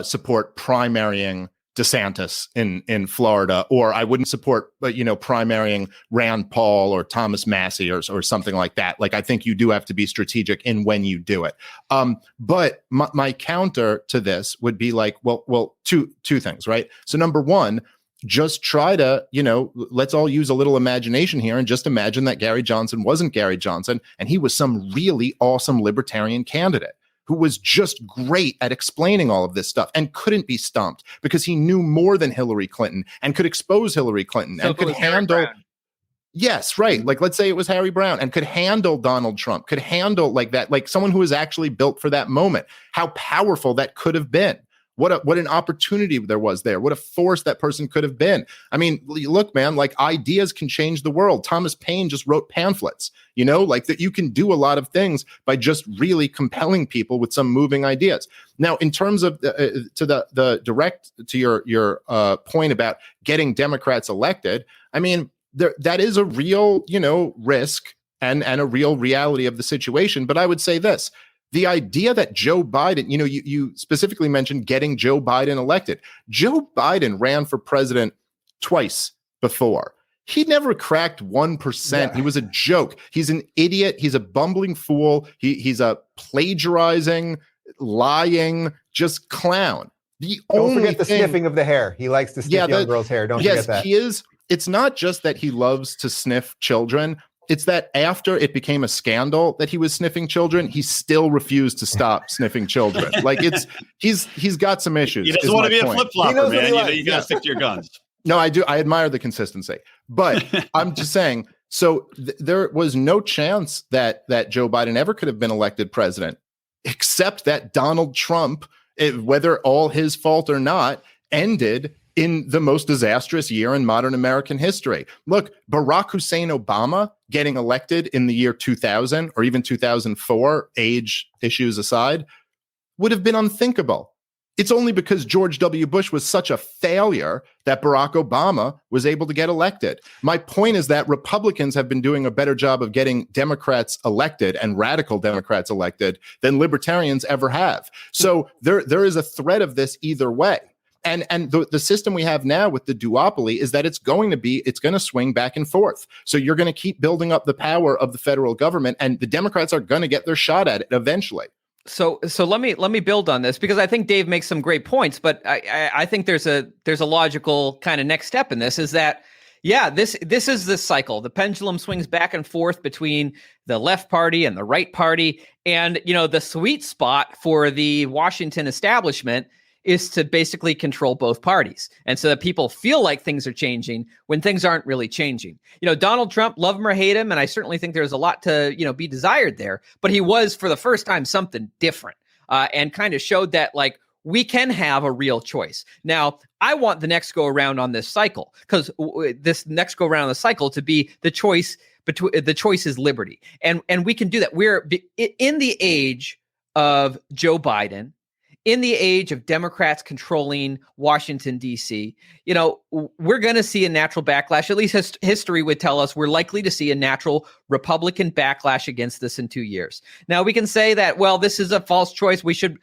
support primarying DeSantis in Florida, or I wouldn't support, primarying Rand Paul or Thomas Massey or something like that. Like, I think you do have to be strategic in when you do it. But my counter to this would be like, well, two things, right? So number one, just try to, let's all use a little imagination here and just imagine that Gary Johnson wasn't Gary Johnson and he was some really awesome libertarian candidate who was just great at explaining all of this stuff and couldn't be stumped because he knew more than Hillary Clinton and could expose Hillary Clinton and could handle. Yes, right. Like, let's say it was Harry Brown and could handle Donald Trump, could handle like that, like someone who was actually built for that moment. How powerful that could have been. What an opportunity there was there. What a force that person could have been. I mean, look, man, like ideas can change the world. Thomas Paine just wrote pamphlets, like that you can do a lot of things by just really compelling people with some moving ideas. Now, in terms of to the direct to your point about getting Democrats elected, I mean, that is a real, risk and a real reality of the situation. But I would say this. The idea that Joe Biden, you specifically mentioned getting Joe Biden elected. Joe Biden ran for president twice before. He never cracked 1%. Yeah. He was a joke. He's an idiot. He's a bumbling fool. He's a plagiarizing, lying, just clown. Don't forget the sniffing of the hair. He likes to sniff young girls' hair. Don't forget that. He is. It's not just that he loves to sniff children. It's that after it became a scandal that he was sniffing children, he still refused to stop sniffing children. Like he's got some issues. He doesn't want to be a flip-flopper, man. You got to stick to your guns. No, I do. I admire the consistency, but I'm just saying. So there was no chance that Joe Biden ever could have been elected president, except that Donald Trump whether all his fault or not, ended in the most disastrous year in modern American history. Look, Barack Hussein Obama getting elected in the year 2000 or even 2004, age issues aside, would have been unthinkable. It's only because George W. Bush was such a failure that Barack Obama was able to get elected. My point is that Republicans have been doing a better job of getting Democrats elected and radical Democrats elected than libertarians ever have. So there is a threat of this either way. And the system we have now with the duopoly is that it's going to swing back and forth. So you're going to keep building up the power of the federal government, and the Democrats are going to get their shot at it eventually. So let me build on this, because I think Dave makes some great points, but I think there's a logical kind of next step in this, is that, yeah, this is this cycle. The pendulum swings back and forth between the left party and the right party. And, the sweet spot for the Washington establishment is to basically control both parties. And so that people feel like things are changing when things aren't really changing. Donald Trump, love him or hate him, and I certainly think there's a lot to, be desired there, but he was, for the first time, something different, and kind of showed that, like, we can have a real choice. Now, I want the next go around on this cycle, because this next go around on the cycle to be the choice between, the choice is liberty. And we can do that. We're in the age of Joe Biden, in the age of Democrats controlling Washington, D.C., we're going to see a natural backlash. At least history would tell us we're likely to see a natural Republican backlash against this in 2 years. Now, we can say that, well, this is a false choice. We should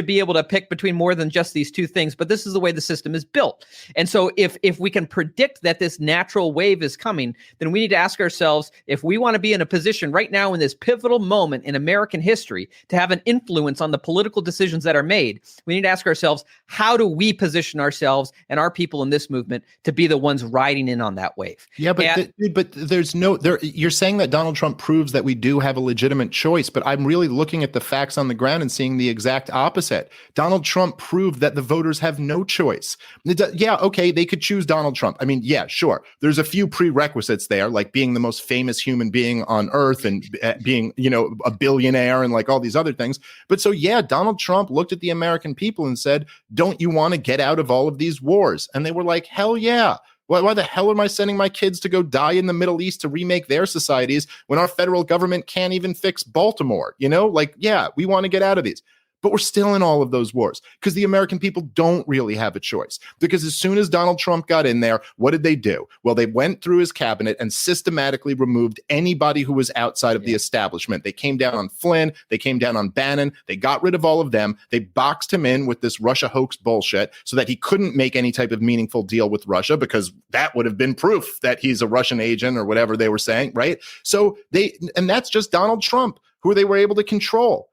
be able to pick between more than just these two things, but this is the way the system is built. And so if we can predict that this natural wave is coming, then we need to ask ourselves, if we want to be in a position right now in this pivotal moment in American history to have an influence on the political decisions that are made, we need to ask ourselves, how do we position ourselves and our people in this movement to be the ones riding in on that wave? Yeah, but there's you're saying that Donald Trump proves that we do have a legitimate choice, but I'm really looking at the facts on the ground and seeing the exact opposite. Donald Trump proved that the voters have no choice. Yeah, okay, they could choose Donald Trump. I mean, yeah, sure. There's a few prerequisites there, like being the most famous human being on earth and being, a billionaire and like all these other things. But so, yeah, Donald Trump looked at the American people and said, don't you want to get out of all of these wars? And they were like, hell yeah. Why the hell am I sending my kids to go die in the Middle East to remake their societies when our federal government can't even fix Baltimore? Yeah, we want to get out of these. But we're still in all of those wars because the American people don't really have a choice. Because as soon as Donald Trump got in there, what did they do? Well, they went through his cabinet and systematically removed anybody who was outside of the establishment. They came down on Flynn. They came down on Bannon. They got rid of all of them. They boxed him in with this Russia hoax bullshit so that he couldn't make any type of meaningful deal with Russia, because that would have been proof that he's a Russian agent or whatever they were saying, right? So and that's just Donald Trump, who they were able to control.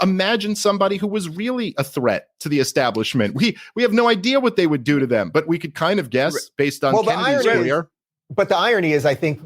Imagine somebody who was really a threat to the establishment. We have no idea what they would do to them, but we could kind of guess based on Kennedy's career. But the irony is, I think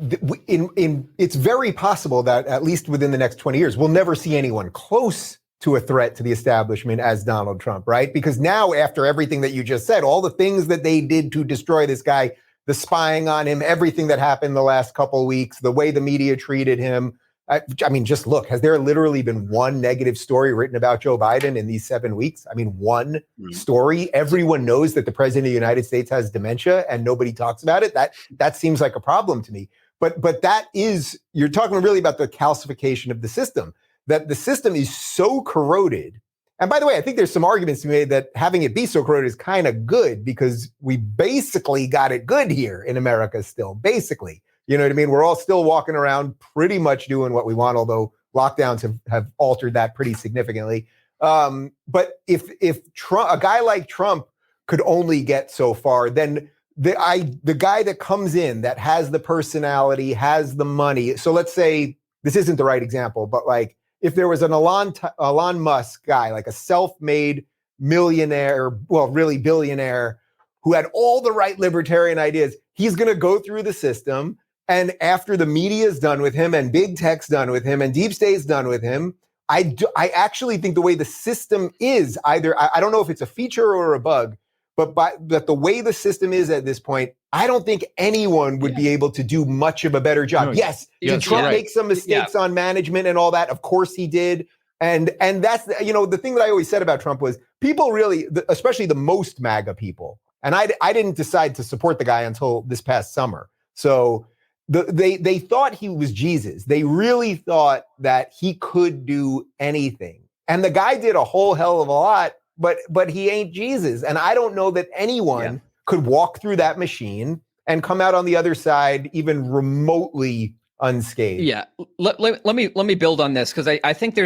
it's very possible that at least within the next 20 years, we'll never see anyone close to a threat to the establishment as Donald Trump, right? Because now, after everything that you just said, all the things that they did to destroy this guy, the spying on him, everything that happened the last couple of weeks, the way the media treated him, I mean, just look, has there literally been one negative story written about Joe Biden in these 7 weeks? I mean, one story. Everyone knows that the president of the United States has dementia and nobody talks about it. That seems like a problem to me. But that is, you're talking really about the calcification of the system, that the system is so corroded. And by the way, I think there's some arguments to be made that having it be so corroded is kind of good, because we basically got it good here in America still, basically. You know what I mean? We're all still walking around pretty much doing what we want, although lockdowns have altered that pretty significantly. But if a guy like Trump could only get so far, then the guy that comes in that has the personality, has the money. So let's say this isn't the right example, but like if there was an Elon Musk guy, like a self-made millionaire, well, really billionaire, who had all the right libertarian ideas, he's going to go through the system. And after the media is done with him and big tech's done with him and deep state's done with him, I actually think the way the system is, either, I don't know if it's a feature or a bug, but the way the system is at this point, I don't think anyone would be able to do much of a better job. Yes, did Trump make some mistakes on management and all that? Of course he did. And that's, the thing that I always said about Trump was people really, especially the most MAGA people, and I didn't decide to support the guy until this past summer. So they thought he was Jesus. They really thought that he could do anything. And the guy did a whole hell of a lot, but he ain't Jesus. And I don't know that anyone could walk through that machine and come out on the other side even remotely unscathed. Yeah. Let me build on this, because I think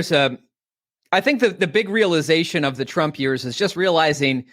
I think the big realization of the Trump years is just realizing,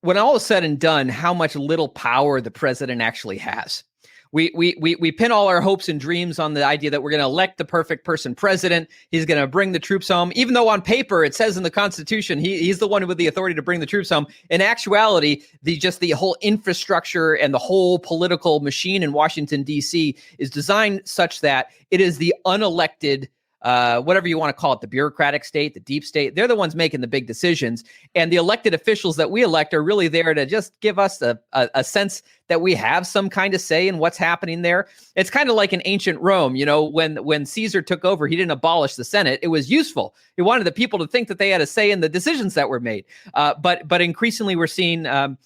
when all is said and done, how much little power the president actually has. We pin all our hopes and dreams on the idea that we're going to elect the perfect person president. He's going to bring the troops home, even though on paper it says in the Constitution he's the one with the authority to bring the troops home. In actuality, the whole infrastructure and the whole political machine in Washington, D.C. is designed such that it is the unelected, whatever you want to call it, the bureaucratic state, the deep state. They're the ones making the big decisions. And the elected officials that we elect are really there to just give us a sense that we have some kind of say in what's happening there. It's kind of like in ancient Rome, when Caesar took over, he didn't abolish the Senate. It was useful. He wanted the people to think that they had a say in the decisions that were made. But increasingly we're seeing the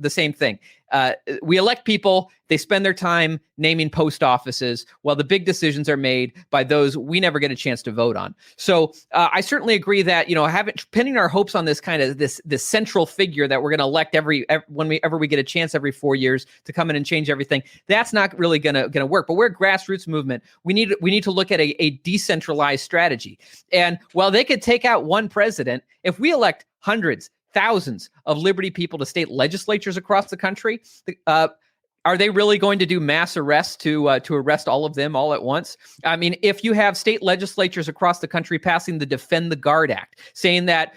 same thing. We elect people, they spend their time naming post offices while the big decisions are made by those we never get a chance to vote on. So I certainly agree that, pinning our hopes on this kind of this central figure that we're going to elect whenever we get a chance every 4 years to come in and change everything, that's not really going to work. But we're a grassroots movement. We need to look at a decentralized strategy. And while they could take out one president, if we elect hundreds, thousands of Liberty people to state legislatures across the country, are they really going to do mass arrests to arrest all of them all at once? I mean, if you have state legislatures across the country passing the Defend the Guard Act, saying that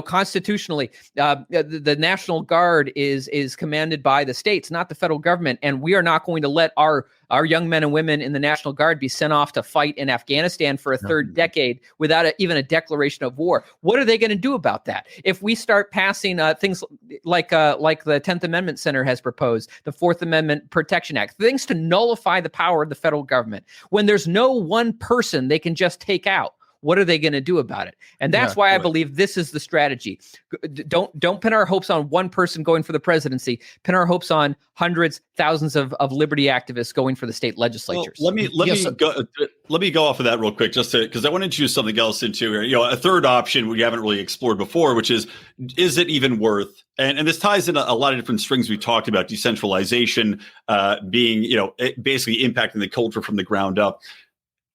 constitutionally the National Guard is commanded by the states, not the federal government, and we are not going to let our young men and women in the National Guard be sent off to fight in Afghanistan for a third decade without even a declaration of war. What are they going to do about that? If we start passing things like the 10th Amendment Center has proposed, the 4th Amendment Protection Act, things to nullify the power of the federal government, when there's no one person they can just take out, what are they going to do about it? And that's why I believe this is the strategy. Don't pin our hopes on one person going for the presidency. Pin our hopes on hundreds, thousands of liberty activists going for the state legislatures. Well, let me go off of that real quick, just because I want to introduce something else into here. A third option we haven't really explored before, which is it even worth? And this ties in a lot of different strings we talked about: decentralization, being basically impacting the culture from the ground up.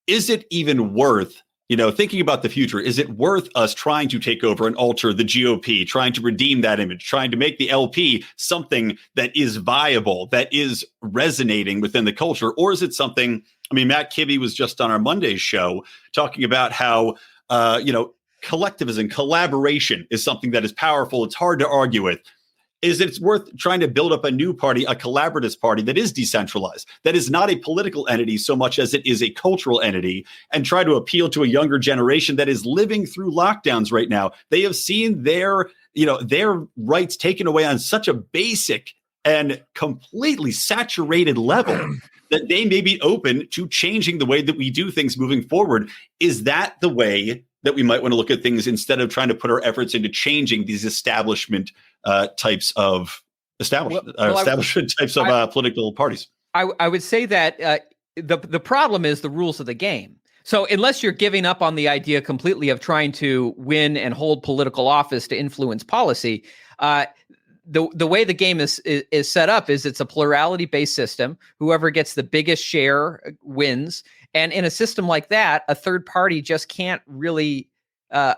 Is it even worth? Thinking about the future, is it worth us trying to take over and alter the GOP, trying to redeem that image, trying to make the LP something that is viable, that is resonating within the culture? Or is it something, Matt Kibbe was just on our Monday show talking about how, collectivism, collaboration is something that is powerful. It's hard to argue with. Is it's worth trying to build up a new party, a collaborative party that is decentralized, that is not a political entity so much as it is a cultural entity, and try to appeal to a younger generation that is living through lockdowns right now? They have seen their rights taken away on such a basic and completely saturated level that they may be open to changing the way that we do things moving forward. Is that the way that we might want to look at things, instead of trying to put our efforts into changing these establishment types of political parties? I would say that the problem is the rules of the game. So unless you're giving up on the idea completely of trying to win and hold political office to influence policy, the way the game is set up is it's a plurality-based system. Whoever gets the biggest share wins. And in a system like that, a third party just can't really,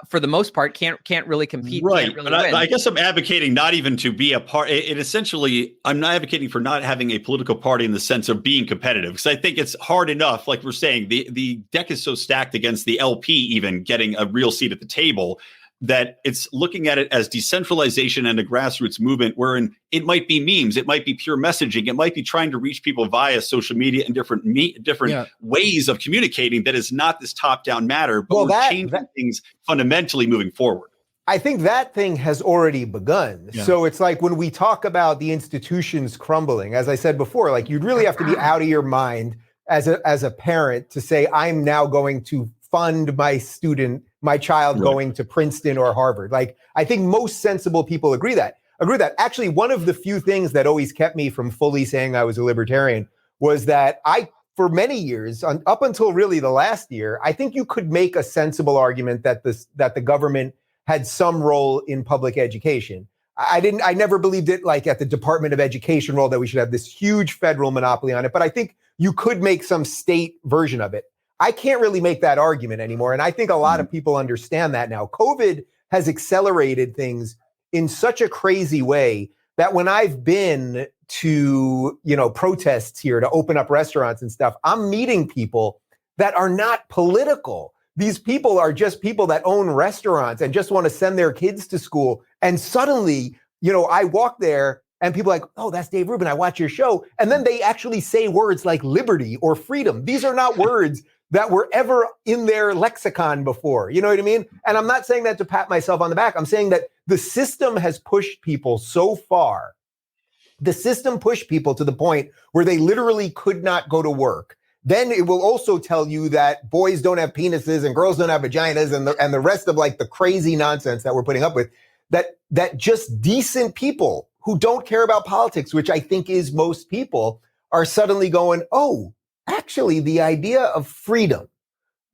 for the most part, can't really compete. Right. Really but I guess I'm advocating not even to be a part. I'm not advocating for not having a political party in the sense of being competitive, because I think it's hard enough. Like we're saying, the deck is so stacked against the LP even getting a real seat at the table, that it's looking at it as decentralization and a grassroots movement wherein it might be memes, it might be pure messaging, it might be trying to reach people via social media and different ways of communicating that is not this top-down matter, but we're changing things fundamentally moving forward. I think that thing has already begun. Yeah. So it's like when we talk about the institutions crumbling, as I said before, like you'd really have to be out of your mind as a parent to say, I'm now going to fund my child going to Princeton or Harvard. Like, I think most sensible people agree that. Actually, one of the few things that always kept me from fully saying I was a libertarian was that for many years, up until really the last year, I think you could make a sensible argument that the government had some role in public education. I never believed it, like at the Department of Education role, that we should have this huge federal monopoly on it. But I think you could make some state version of it. I can't really make that argument anymore. And I think a lot of people understand that now. COVID has accelerated things in such a crazy way that when I've been to, protests here to open up restaurants and stuff, I'm meeting people that are not political. These people are just people that own restaurants and just want to send their kids to school. And suddenly, I walk there and people are like, oh, that's Dave Rubin. I watch your show. And then they actually say words like liberty or freedom. These are not words that were ever in their lexicon before. You know what I mean? And I'm not saying that to pat myself on the back. I'm saying that the system has pushed people so far. The system pushed people to the point where they literally could not go to work. Then it will also tell you that boys don't have penises and girls don't have vaginas and the rest of like the crazy nonsense that we're putting up with, that just decent people who don't care about politics, which I think is most people, are suddenly going, oh, actually the idea of freedom,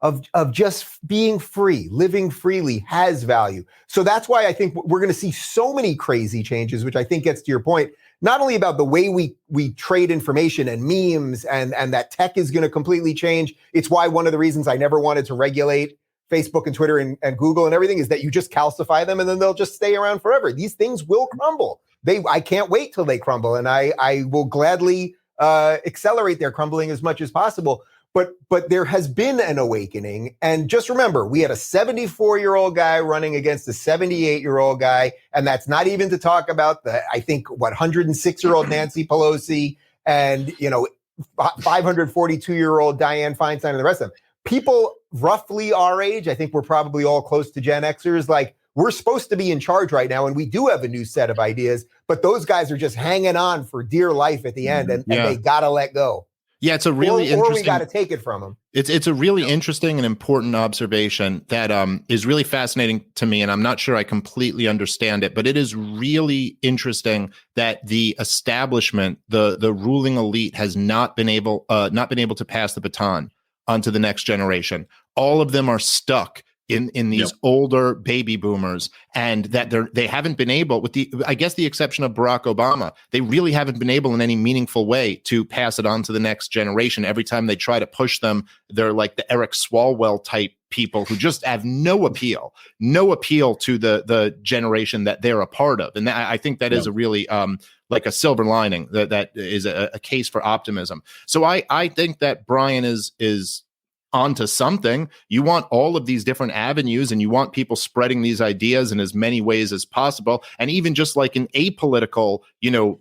of just being free, living freely has value. So that's why I think we're going to see so many crazy changes, which I think gets to your point, not only about the way we trade information and memes and that tech is going to completely change. It's why one of the reasons I never wanted to regulate Facebook and Twitter and Google and everything is that you just calcify them and then they'll just stay around forever. These things will crumble. I can't wait till they crumble, and I will gladly accelerate their crumbling as much as possible. But there has been an awakening. And just remember, we had a 74-year-old guy running against a 78-year-old guy. And that's not even to talk about 106-year-old Nancy Pelosi and, 542-year-old Dianne Feinstein and the rest of them. People roughly our age, I think we're probably all close to Gen Xers, like, we're supposed to be in charge right now, and we do have a new set of ideas, but those guys are just hanging on for dear life at the end, and they got to let go. Yeah, it's a really interesting. Or we got to take it from them. It's a really interesting and important observation that is really fascinating to me, and I'm not sure I completely understand it, but it is really interesting that the establishment, the ruling elite, has not been able to pass the baton onto the next generation. All of them are stuck in these older baby boomers, and that they haven't been able, with the exception of Barack Obama, they really haven't been able in any meaningful way to pass it on to the next generation. Every time they try to push them, they're like the Eric Swalwell type people who just have no appeal to the generation that they're a part of. And I think that is a really like a silver lining that is a case for optimism. So I think that Brian is onto something. You want all of these different avenues, and you want people spreading these ideas in as many ways as possible. And even just like an apolitical,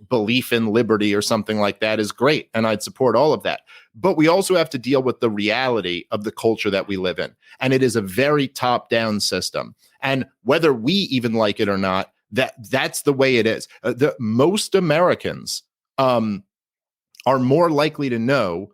belief in liberty or something like that is great. And I'd support all of that. But we also have to deal with the reality of the culture that we live in. And it is a very top-down system. And whether we even like it or not, that's the way it is. Most Americans are more likely to know,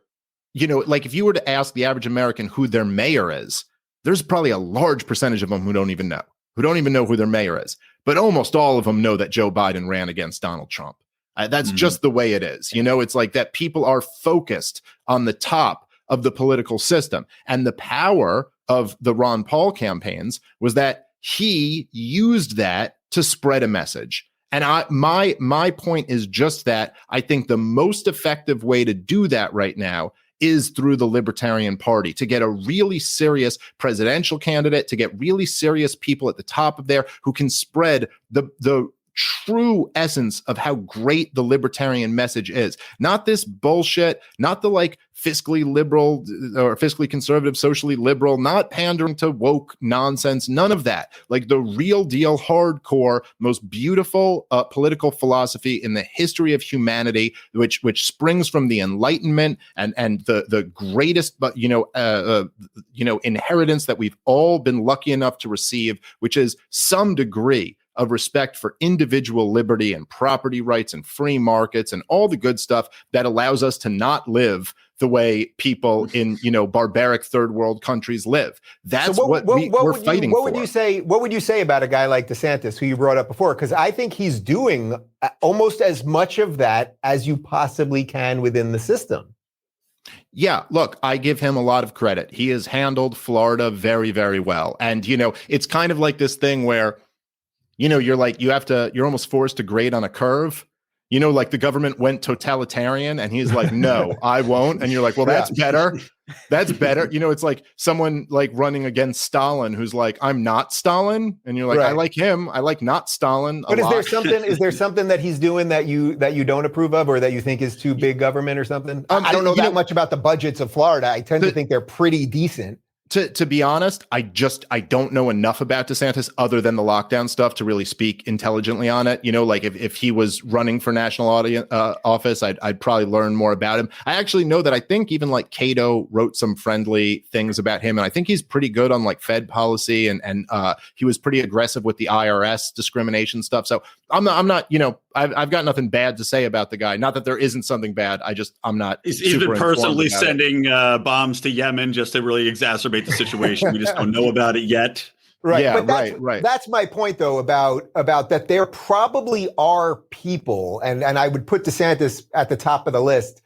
like if you were to ask the average American who their mayor is, there's probably a large percentage of them who don't even know who their mayor is. But almost all of them know that Joe Biden ran against Donald Trump. That's just the way it is. It's like that people are focused on the top of the political system. And the power of the Ron Paul campaigns was that he used that to spread a message. And my point is just that I think the most effective way to do that right now is through the Libertarian Party, to get a really serious presidential candidate, to get really serious people at the top of there who can spread the true essence of how great the libertarian message is. Not this bullshit, not the like fiscally liberal or fiscally conservative, socially liberal, not pandering to woke nonsense, none of that. Like the real deal, hardcore, most beautiful political philosophy in the history of humanity, which springs from the Enlightenment and the greatest, inheritance that we've all been lucky enough to receive, which is some degree of respect for individual liberty and property rights and free markets and all the good stuff that allows us to not live the way people in, barbaric third world countries live. That's so we're fighting for. What would you say about a guy like DeSantis, who you brought up before? Because I think he's doing almost as much of that as you possibly can within the system. Yeah, look, I give him a lot of credit. He has handled Florida very, very well. And, it's kind of like this thing where, you're almost forced to grade on a curve. Like the government went totalitarian and he's like, no, I won't. And you're like, well, that's better. That's better. It's like someone like running against Stalin who's like, I'm not Stalin. And you're like, I like him. I like not Stalin. But is there something that he's doing that you don't approve of or that you think is too big government or something? I don't know that much about the budgets of Florida. I tend to think they're pretty decent. To be honest, I don't know enough about DeSantis other than the lockdown stuff to really speak intelligently on it. Like if he was running for national office, I'd probably learn more about him. I actually know that I think even like Cato wrote some friendly things about him. And I think he's pretty good on like Fed policy and he was pretty aggressive with the IRS discrimination stuff. So I'm not, I've got nothing bad to say about the guy. Not that there isn't something bad. I'm not. He's been personally sending bombs to Yemen just to really exacerbate the situation. We just don't know about it yet. Right. Yeah, but right. That's my point, though, about that there probably are people, and I would put DeSantis at the top of the list,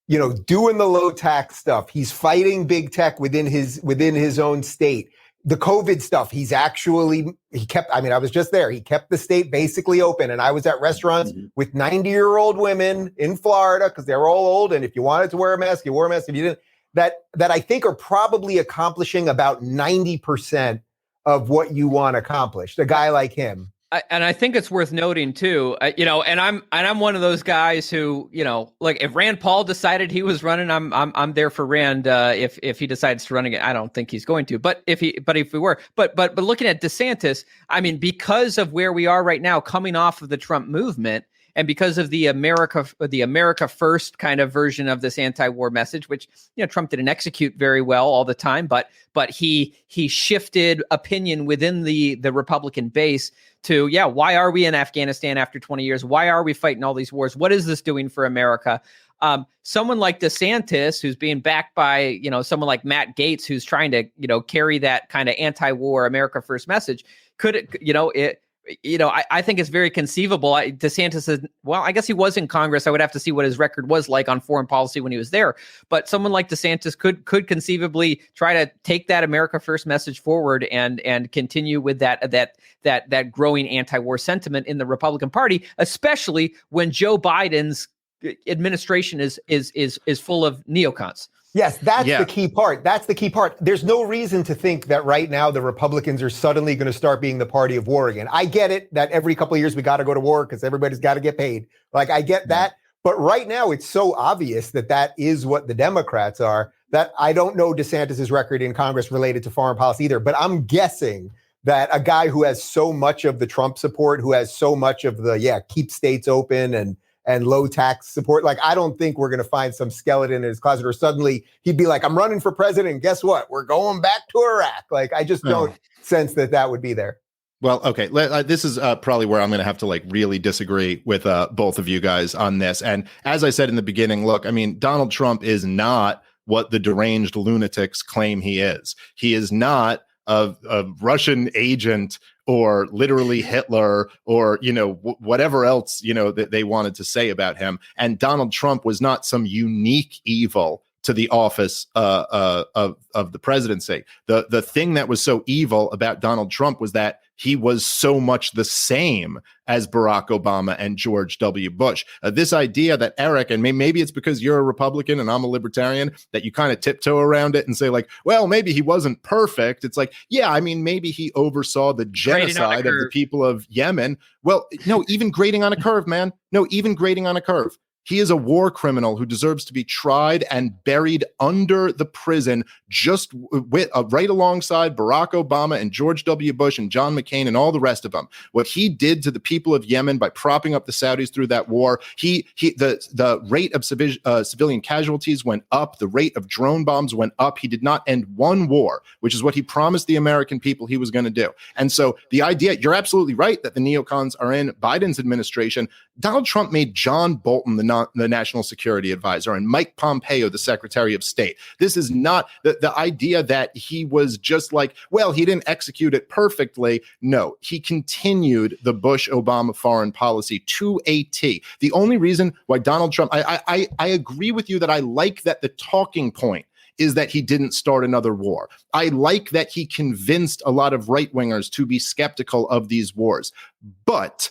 doing the low tax stuff. He's fighting big tech within his own state. The COVID stuff, I was just there. He kept the state basically open. And I was at restaurants with 90-year-old women in Florida because they're all old. And if you wanted to wear a mask, you wore a mask. If you didn't, that I think are probably accomplishing about 90% of what you want to accomplish. A guy like him. And I think it's worth noting too, and I'm one of those guys who, like if Rand Paul decided he was running, I'm there for Rand. If he decides to run again, I don't think he's going to, but if he were, but looking at DeSantis, I mean, because of where we are right now, coming off of the Trump movement, and because of the America First kind of version of this anti-war message, which Trump didn't execute very well all the time, but he shifted opinion within the Republican base to why are we in Afghanistan after 20 years? Why are we fighting all these wars? What is this doing for America? Someone like DeSantis, who's being backed by someone like Matt Gaetz, who's trying to carry that kind of anti-war America First message, I think it's very conceivable. DeSantis is, I guess he was in Congress. I would have to see what his record was like on foreign policy when he was there. But someone like DeSantis could conceivably try to take that America First message forward and continue with that growing anti-war sentiment in the Republican Party, especially when Joe Biden's administration is full of neocons. Yes, that's the key part. That's the key part. There's no reason to think that right now the Republicans are suddenly going to start being the party of war again. I get it that every couple of years we got to go to war because everybody's got to get paid. Like, I get that. But right now it's so obvious that is what the Democrats are that I don't know DeSantis's record in Congress related to foreign policy either. But I'm guessing that a guy who has so much of the Trump support, who has so much of the, keep states open and low tax support. Like, I don't think we're going to find some skeleton in his closet or suddenly he'd be like, I'm running for president. And guess what? We're going back to Iraq. Like, I just don't sense that would be there. Well, okay. This is probably where I'm going to have to really disagree with both of you guys on this. And as I said in the beginning, look, I mean, Donald Trump is not what the deranged lunatics claim he is. He is not a Russian agent or literally Hitler or, whatever else, that they wanted to say about him. And Donald Trump was not some unique evil to the office of the presidency. The thing that was so evil about Donald Trump was that he was so much the same as Barack Obama and George W. Bush. This idea that Eric, and maybe it's because you're a Republican and I'm a libertarian, that you kind of tiptoe around it and say like, well, maybe he wasn't perfect. It's like, maybe he oversaw the genocide of the people of Yemen. Well, no, even grading on a curve, man. No, even grading on a curve. He is a war criminal who deserves to be tried and buried under the prison, just with right alongside Barack Obama and George W. Bush and John McCain and all the rest of them. What he did to the people of Yemen by propping up the Saudis through that war, the rate of civilian casualties went up. The rate of drone bombs went up. He did not end one war, which is what he promised the American people he was going to do. And so the idea, you're absolutely right that the neocons are in Biden's administration. Donald Trump made John Bolton the national security advisor and Mike Pompeo the secretary of state. This is not the idea that he was just like, well, he didn't execute it perfectly. No, he continued the Bush-Obama foreign policy to a T. The only reason why Donald Trump, I agree with you that I like that the talking point is that he didn't start another war. I like that he convinced a lot of right-wingers to be skeptical of these wars. But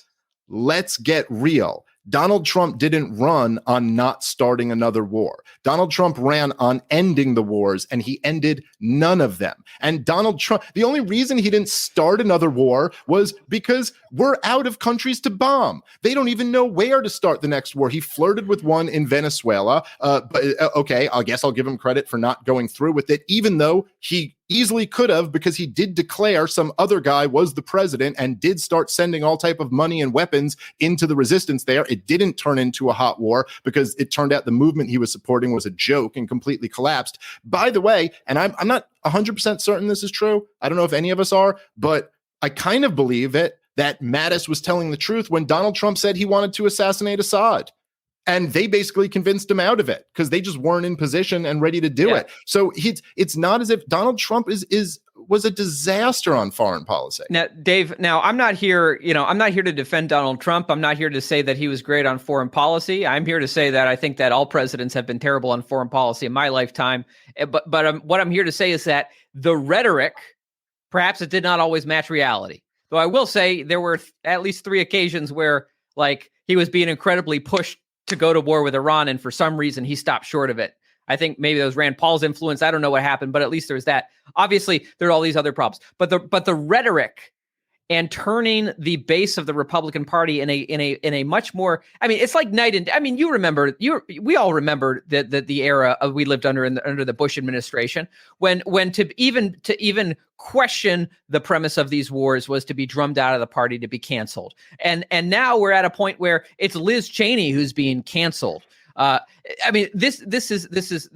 let's get real. Donald Trump didn't run on not starting another war. Donald Trump ran on ending the wars, and he ended none of them. And Donald Trump, the only reason he didn't start another war was because we're out of countries to bomb. They don't even know where to start the next war. He flirted with one in Venezuela. Okay, I guess I'll give him credit for not going through with it, even though he easily could have, because he did declare some other guy was the president and did start sending all type of money and weapons into the resistance there. It didn't turn into a hot war because it turned out the movement he was supporting was a joke and completely collapsed. By the way, and I'm not 100% certain this is true. I don't know if any of us are, but I kind of believe it that Mattis was telling the truth when Donald Trump said he wanted to assassinate Assad. And they basically convinced him out of it because they just weren't in position and ready to do it. So it's not as if Donald Trump was a disaster on foreign policy. Now, Dave, I'm not here, I'm not here to defend Donald Trump. I'm not here to say that he was great on foreign policy. I'm here to say that I think that all presidents have been terrible on foreign policy in my lifetime. But what I'm here to say is that the rhetoric, perhaps it did not always match reality. Though I will say there were at least 3 occasions where he was being incredibly pushed to go to war with Iran, and for some reason he stopped short of it. I think maybe that was Rand Paul's influence. I don't know what happened, but at least there's that. Obviously, there are all these other problems. But the rhetoric and turning the base of the Republican Party in a much more, it's like night and day. We all remember the era of we lived under the Bush administration when to even question the premise of these wars was to be drummed out of the party, to be canceled. And now we're at a point where it's Liz Cheney who's being canceled. This is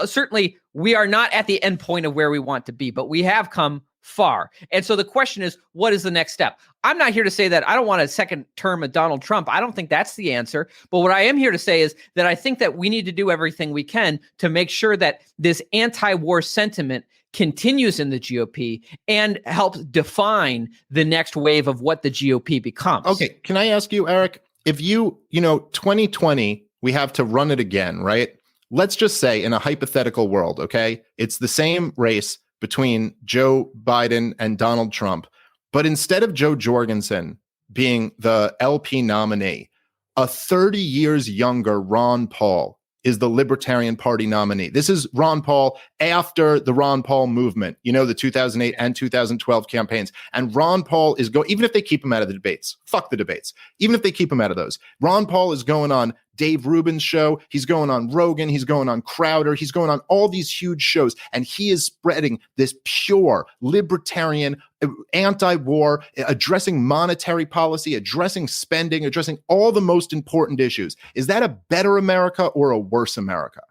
certainly, we are not at the end point of where we want to be, but we have come far. And so the question is, what is the next step? I'm not here to say that I don't want a second term of Donald Trump. I don't think that's the answer. But what I am here to say is that I think that we need to do everything we can to make sure that this anti-war sentiment continues in the GOP and helps define the next wave of what the GOP becomes. Okay. Can I ask you, Eric, if 2020, we have to run it again, right? Let's just say in a hypothetical world, okay, it's the same race between Joe Biden and Donald Trump. But instead of Joe Jorgensen being the LP nominee, a 30 years younger Ron Paul is the Libertarian Party nominee. This is Ron Paul after the Ron Paul movement, the 2008 and 2012 campaigns. And Ron Paul is even if they keep him out of the debates, fuck the debates, even if they keep him out of those, Ron Paul is going on Dave Rubin's show. He's going on Rogan. He's going on Crowder. He's going on all these huge shows. And he is spreading this pure libertarian, anti-war, addressing monetary policy, addressing spending, addressing all the most important issues. Is that a better America or a worse America?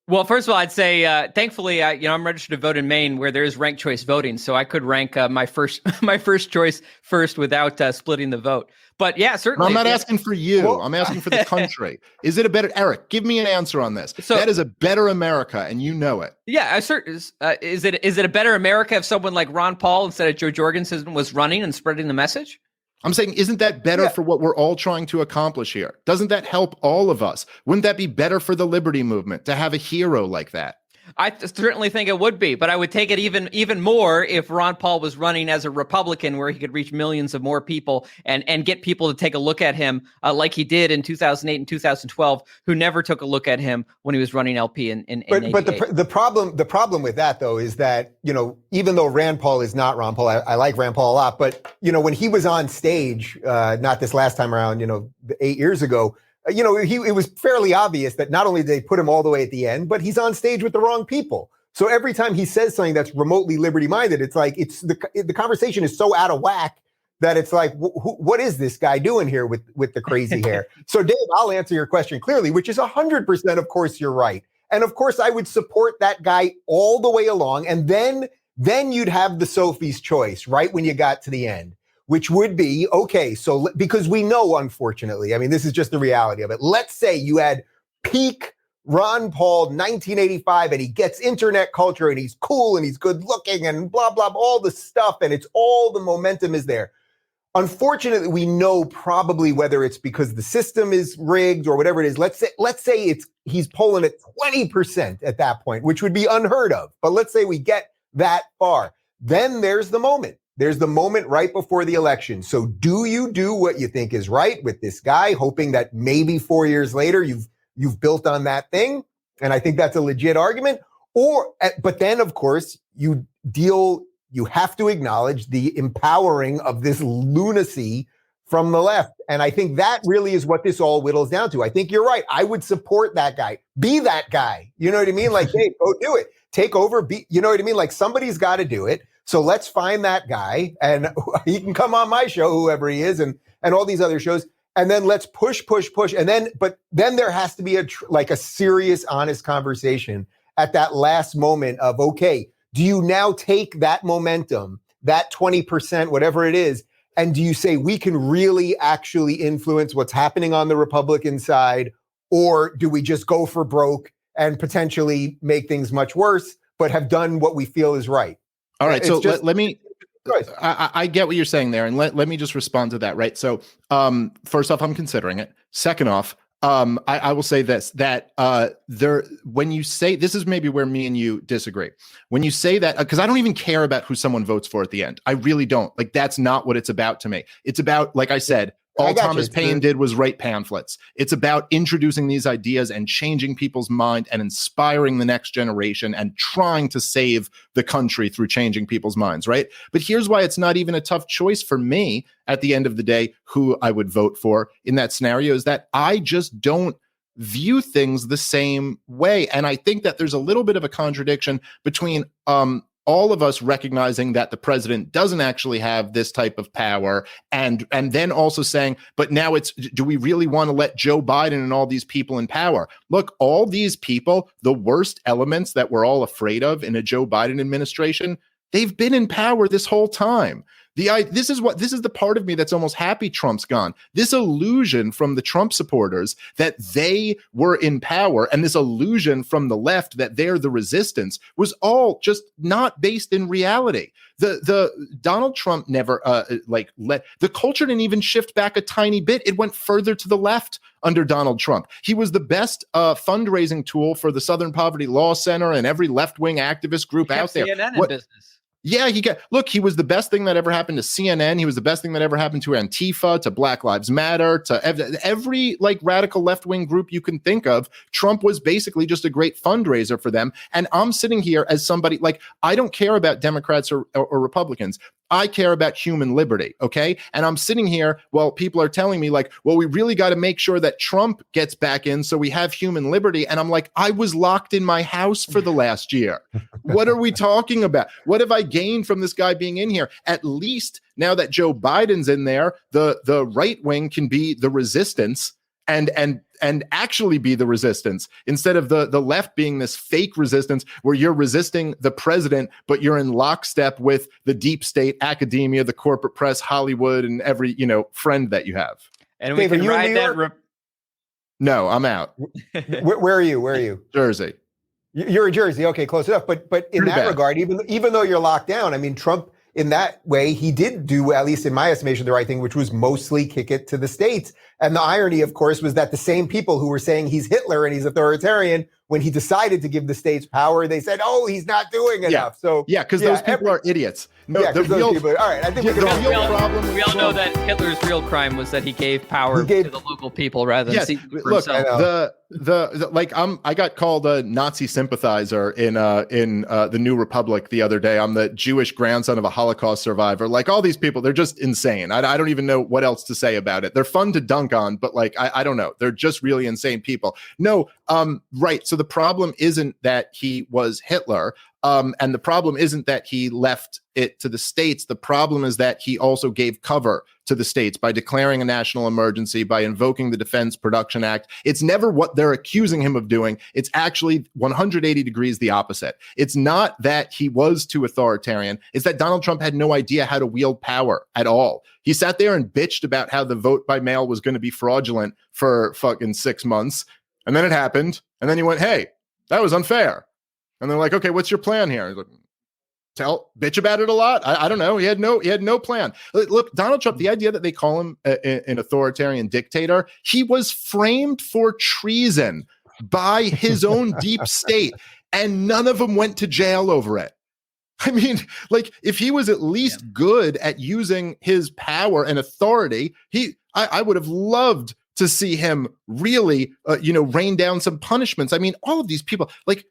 Well, first of all, I'd say, thankfully, I'm registered to vote in Maine, where there is ranked choice voting, so I could rank my first choice first without splitting the vote. But yeah, certainly. I'm not asking for you. Well, I'm asking for the country. Is it a better, Eric? Give me an answer on this. So, that is a better America, and you know it. Yeah, is it a better America if someone like Ron Paul instead of Joe Jorgensen was running and spreading the message? I'm saying, isn't that better for what we're all trying to accomplish here? Doesn't that help all of us? Wouldn't that be better for the liberty movement to have a hero like that? I certainly think it would be, but I would take it even more if Ron Paul was running as a Republican, where he could reach millions of more people and get people to take a look at him like he did in 2008 and 2012, who never took a look at him when he was running LP in But the problem with that, though, is that, even though Rand Paul is not Ron Paul, I like Rand Paul a lot, but, when he was on stage, not this last time around, 8 years ago, it was fairly obvious that not only did they put him all the way at the end, but he's on stage with the wrong people. So every time he says something that's remotely liberty-minded, it's like the conversation is so out of whack that it's like, what is this guy doing here with the crazy hair? So Dave, I'll answer your question clearly, which is 100%. Of course, you're right. And of course, I would support that guy all the way along. And then you'd have the Sophie's choice, right? When you got to the end. which would be, okay, so because we know, unfortunately, I mean, this is just the reality of it. Let's say you had peak Ron Paul 1985 and he gets internet culture and he's cool and he's good looking and blah, blah, all the stuff. And it's all the momentum is there. Unfortunately, we know probably whether it's because the system is rigged or whatever it is. Let's say he's polling at 20% at that point, which would be unheard of. But let's say we get that far. Then there's the moment. There's the moment right before the election. So do you do what you think is right with this guy, hoping that maybe 4 years later you've built on that thing? And I think that's a legit argument. But then, of course, you have to acknowledge the empowering of this lunacy from the left. And I think that really is what this all whittles down to. I think you're right. I would support that guy. Be that guy. You know what I mean? Like, hey, go do it. Take over. You know what I mean? Like, somebody's got to do it. So let's find that guy, and he can come on my show, whoever he is, and all these other shows. And then let's push. But then there has to be a serious, honest conversation at that last moment of, okay, do you now take that momentum, that 20%, whatever it is, and do you say we can really actually influence what's happening on the Republican side, or do we just go for broke and potentially make things much worse, but have done what we feel is right? All right, so let me. I get what you're saying there, and let me just respond to that. Right. So, first off, I'm considering it. Second off, I will say this: that when you say this is maybe where me and you disagree. When you say that, because I don't even care about who someone votes for at the end. I really don't. Like, that's not what it's about to me. It's about, like I said, all Thomas Paine did was write pamphlets. It's about introducing these ideas and changing people's mind and inspiring the next generation and trying to save the country through changing people's minds, right? But here's why it's not even a tough choice for me at the end of the day, who I would vote for in that scenario, is that I just don't view things the same way. And I think that there's a little bit of a contradiction between all of us recognizing that the president doesn't actually have this type of power, and then also saying, but now do we really want to let Joe Biden and all these people in power? Look, all these people, the worst elements that we're all afraid of in a Joe Biden administration, they've been in power this whole time. This is the part of me that's almost happy Trump's gone. This illusion from the Trump supporters that they were in power, and this illusion from the left that they're the resistance, was all just not based in reality. The Donald Trump never let the culture didn't even shift back a tiny bit. It went further to the left under Donald Trump. He was the best fundraising tool for the Southern Poverty Law Center and every left-wing activist group out there. CNN in business. Yeah, he was the best thing that ever happened to CNN. He was the best thing that ever happened to Antifa, to Black Lives Matter, to every radical left-wing group you can think of. Trump was basically just a great fundraiser for them. And I'm sitting here as somebody, I don't care about Democrats or Republicans. I care about human liberty, okay? And I'm sitting here while people are telling me we really got to make sure that Trump gets back in so we have human liberty. And I'm like, I was locked in my house for the last year. What are we talking about? What have I gained from this guy being in here? At least now that Joe Biden's in there, the right wing can be the resistance and actually be the resistance, instead of the left being this fake resistance where you're resisting the president, but you're in lockstep with the deep state, academia, the corporate press, Hollywood, and every friend that you have. And we can ride that. No, I'm out. Where are you? Jersey. You're in Jersey. Okay, close enough. But in that regard, even though you're locked down, I mean, Trump, in that way, he did do, at least in my estimation, the right thing, which was mostly kick it to the states. And the irony, of course, was that the same people who were saying he's Hitler and he's authoritarian, when he decided to give the states power, they said, "Oh, he's not doing enough." So because those people are idiots. No, the real people. All right, I think we all know that Hitler's real crime was that he gave power to the local people rather than for himself. I got called a Nazi sympathizer in the New Republic the other day. I'm the Jewish grandson of a Holocaust survivor. All these people, they're just insane. I don't even know what else to say about it. They're fun to dunk on, but I don't know. They're just really insane people. No, right. So the problem isn't that he was Hitler. And the problem isn't that he left it to the states. The problem is that he also gave cover to the states by declaring a national emergency, by invoking the Defense Production Act. It's never what they're accusing him of doing. It's actually 180 degrees the opposite. It's not that he was too authoritarian. It's that Donald Trump had no idea how to wield power at all. He sat there and bitched about how the vote by mail was going to be fraudulent for fucking 6 months. And then it happened. And then he went, hey, that was unfair. And they're like, okay, what's your plan here? He's like, bitch about it a lot. I don't know. He had no plan. Look, Donald Trump, the idea that they call him an authoritarian dictator, he was framed for treason by his own deep state, and none of them went to jail over it. I mean, like, if he was at least good at using his power and authority, I would have loved to see him really, rain down some punishments. I mean, all of these people, like,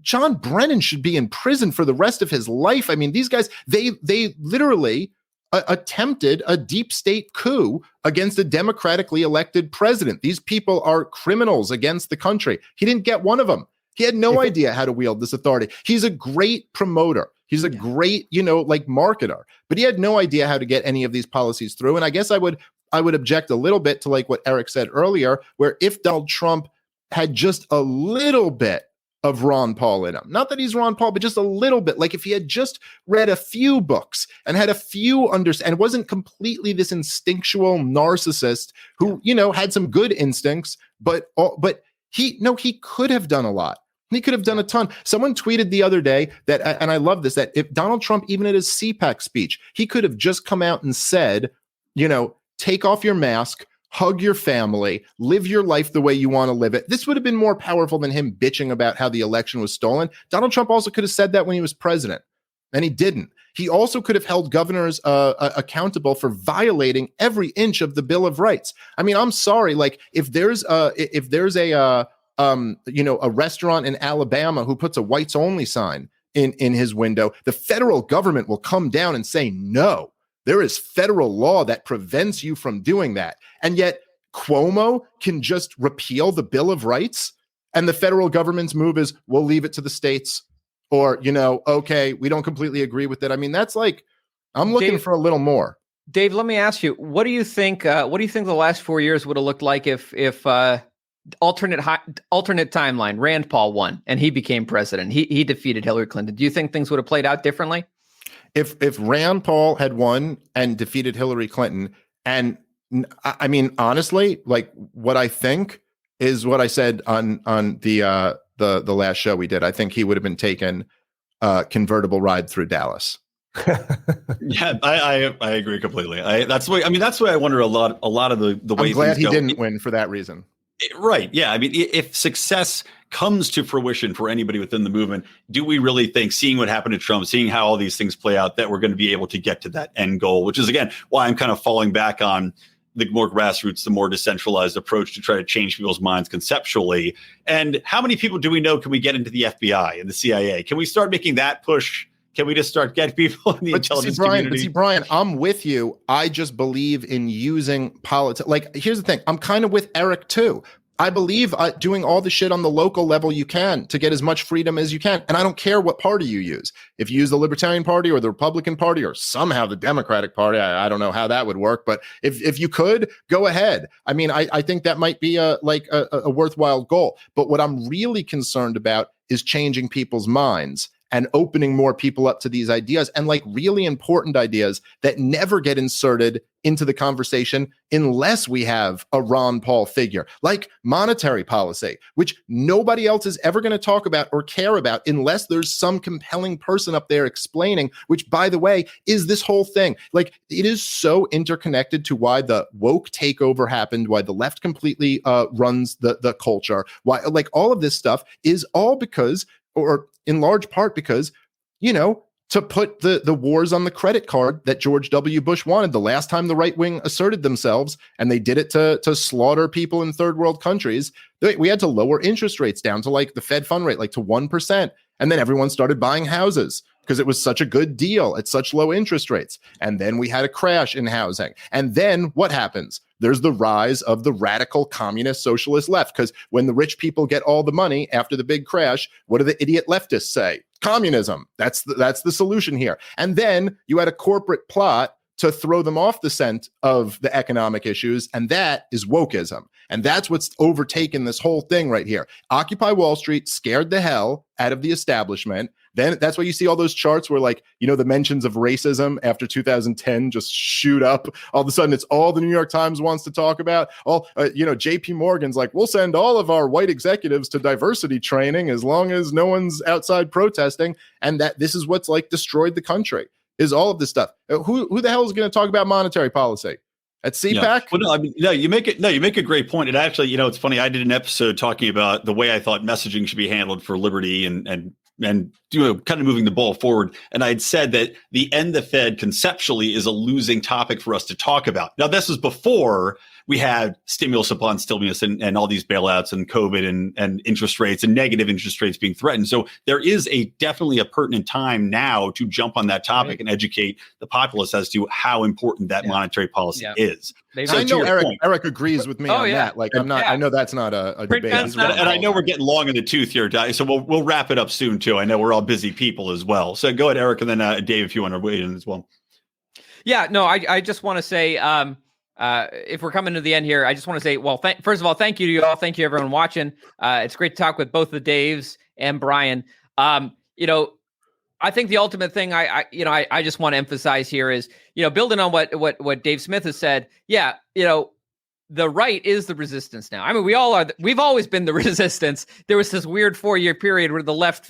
John Brennan should be in prison for the rest of his life. I mean, these guys, they literally attempted a deep state coup against a democratically elected president. These people are criminals against the country. He didn't get one of them. He had no idea how to wield this authority. He's a great promoter. He's a great, marketer, but he had no idea how to get any of these policies through. And I guess I would object a little bit to like what Eric said earlier, where if Donald Trump had just a little bit of Ron Paul in him. Not that he's Ron Paul, but just a little bit. Like if he had just read a few books and had a few and wasn't completely this instinctual narcissist who, had some good instincts, but he could have done a lot. He could have done a ton. Someone tweeted the other day that, and I love this, that if Donald Trump, even at his CPAC speech, he could have just come out and said, take off your mask, hug your family, live your life the way you want to live it. This would have been more powerful than him bitching about how the election was stolen. Donald Trump also could have said that when he was president, and he didn't. He also could have held governors accountable for violating every inch of the Bill of Rights. I mean, I'm sorry, like if there's a restaurant in Alabama who puts a whites only sign in his window, the federal government will come down and say no. There is federal law that prevents you from doing that. And yet Cuomo can just repeal the Bill of Rights, and the federal government's move is we'll leave it to the states, or, okay, we don't completely agree with it. I mean, that's like, I'm looking for a little more. Dave, let me ask you, what do you think the last 4 years would have looked like if alternate timeline, Rand Paul won and he became president, he defeated Hillary Clinton? Do you think things would have played out differently? If Rand Paul had won and defeated Hillary Clinton, and I mean, honestly, like what I think is what I said on the last show we did. I think he would have been taken convertible ride through Dallas. Yeah, I agree completely. That's why I wonder a lot of the ways. I'm glad he didn't win for that reason. Right. Yeah. I mean, if success comes to fruition for anybody within the movement, do we really think, seeing what happened to Trump, seeing how all these things play out, that we're going to be able to get to that end goal, which is, again, why I'm kind of falling back on the more grassroots, the more decentralized approach to try to change people's minds conceptually. And how many people do we know can we get into the FBI and the CIA? Can we start making that push? Can we just start getting people in the intelligence community? Brian, I'm with you. I just believe in using politics. Like, here's the thing. I'm kind of with Eric, too. I believe doing all the shit on the local level you can to get as much freedom as you can. And I don't care what party you use. If you use the Libertarian Party or the Republican Party or somehow the Democratic Party, I don't know how that would work. But if you could, go ahead. I mean, I think that might be a worthwhile goal. But what I'm really concerned about is changing people's minds and opening more people up to these ideas, and like really important ideas that never get inserted into the conversation unless we have a Ron Paul figure, like monetary policy, which nobody else is ever going to talk about or care about unless there's some compelling person up there explaining, which, by the way, is this whole thing. Like, it is so interconnected to why the woke takeover happened, why the left completely runs the culture, why, like, all of this stuff is all because, or in large part because, to put the wars on the credit card that George W. Bush wanted the last time the right wing asserted themselves, and they did it to slaughter people in third world countries. We had to lower interest rates down to like the Fed fund rate, like to 1%. And then everyone started buying houses because it was such a good deal at such low interest rates. And then we had a crash in housing. And then what happens? There's the rise of the radical communist socialist left, because when the rich people get all the money after the big crash, what do the idiot leftists say? Communism. That's the solution here. And then you had a corporate plot to throw them off the scent of the economic issues, and that is wokeism. And that's what's overtaken this whole thing right here. Occupy Wall Street scared the hell out of the establishment. Then that's why you see all those charts where, like, you know, the mentions of racism after 2010 just shoot up. All of a sudden, it's all the New York Times wants to talk about. JP Morgan's like, we'll send all of our white executives to diversity training as long as no one's outside protesting. And that this is what's like destroyed the country, is all of this stuff. Who the hell is going to talk about monetary policy at CPAC? Yeah. Well, you make a great point. And actually, you know, it's funny. I did an episode talking about the way I thought messaging should be handled for liberty and kind of moving the ball forward. And I'd said that the end the Fed conceptually is a losing topic for us to talk about. Now, this was before we had stimulus upon stimulus and all these bailouts and COVID and interest rates and negative interest rates being threatened. So there is definitely a pertinent time now to jump on that topic and educate the populace as to how important that monetary policy is. So I know Eric agrees with me on that. Like, I'm not. I know that's not a debate. And I know we're getting long in the tooth here, so we'll wrap it up soon too. I know we're all busy people as well. So go ahead, Eric, and then Dave, if you want to weigh in as well. Yeah, no, I just want to say, if we're coming to the end here, I just want to say, well, first of all, thank you to you all. Thank you, everyone watching. It's great to talk with both the Daves and Brian. I think the ultimate thing I just want to emphasize here is, building on what Dave Smith has said. Yeah, the right is the resistance now. I mean, we all are. We've always been the resistance. There was this weird 4-year period where the left